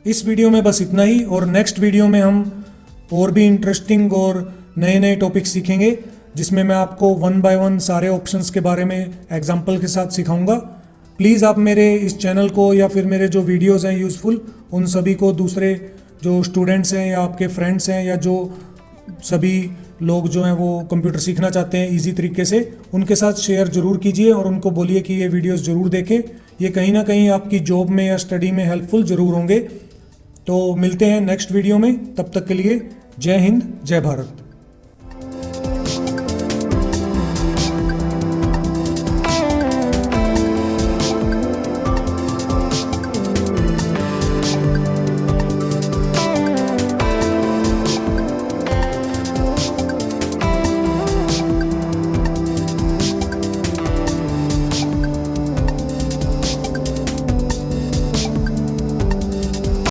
इस वीडियो में बस इतना ही, और नेक्स्ट वीडियो में हम और भी इंटरेस्टिंग और नए नए टॉपिक सीखेंगे, जिसमें मैं आपको 1 बाय 1 सारे ऑप्शंस के बारे में एग्जाम्पल के साथ सिखाऊंगा। प्लीज़ आप मेरे इस चैनल को या फिर मेरे जो वीडियोज़ हैं यूज़फुल, उन सभी को दूसरे जो स्टूडेंट्स हैं या आपके फ्रेंड्स हैं या जो सभी लोग जो हैं वो कंप्यूटर सीखना चाहते हैं इजी तरीके से, उनके साथ शेयर ज़रूर कीजिए और उनको बोलिए कि ये वीडियोस ज़रूर देखें। ये कहीं ना कहीं आपकी जॉब में या स्टडी में हेल्पफुल ज़रूर होंगे। तो मिलते हैं नेक्स्ट वीडियो में, तब तक के लिए जय हिंद, जय भारत।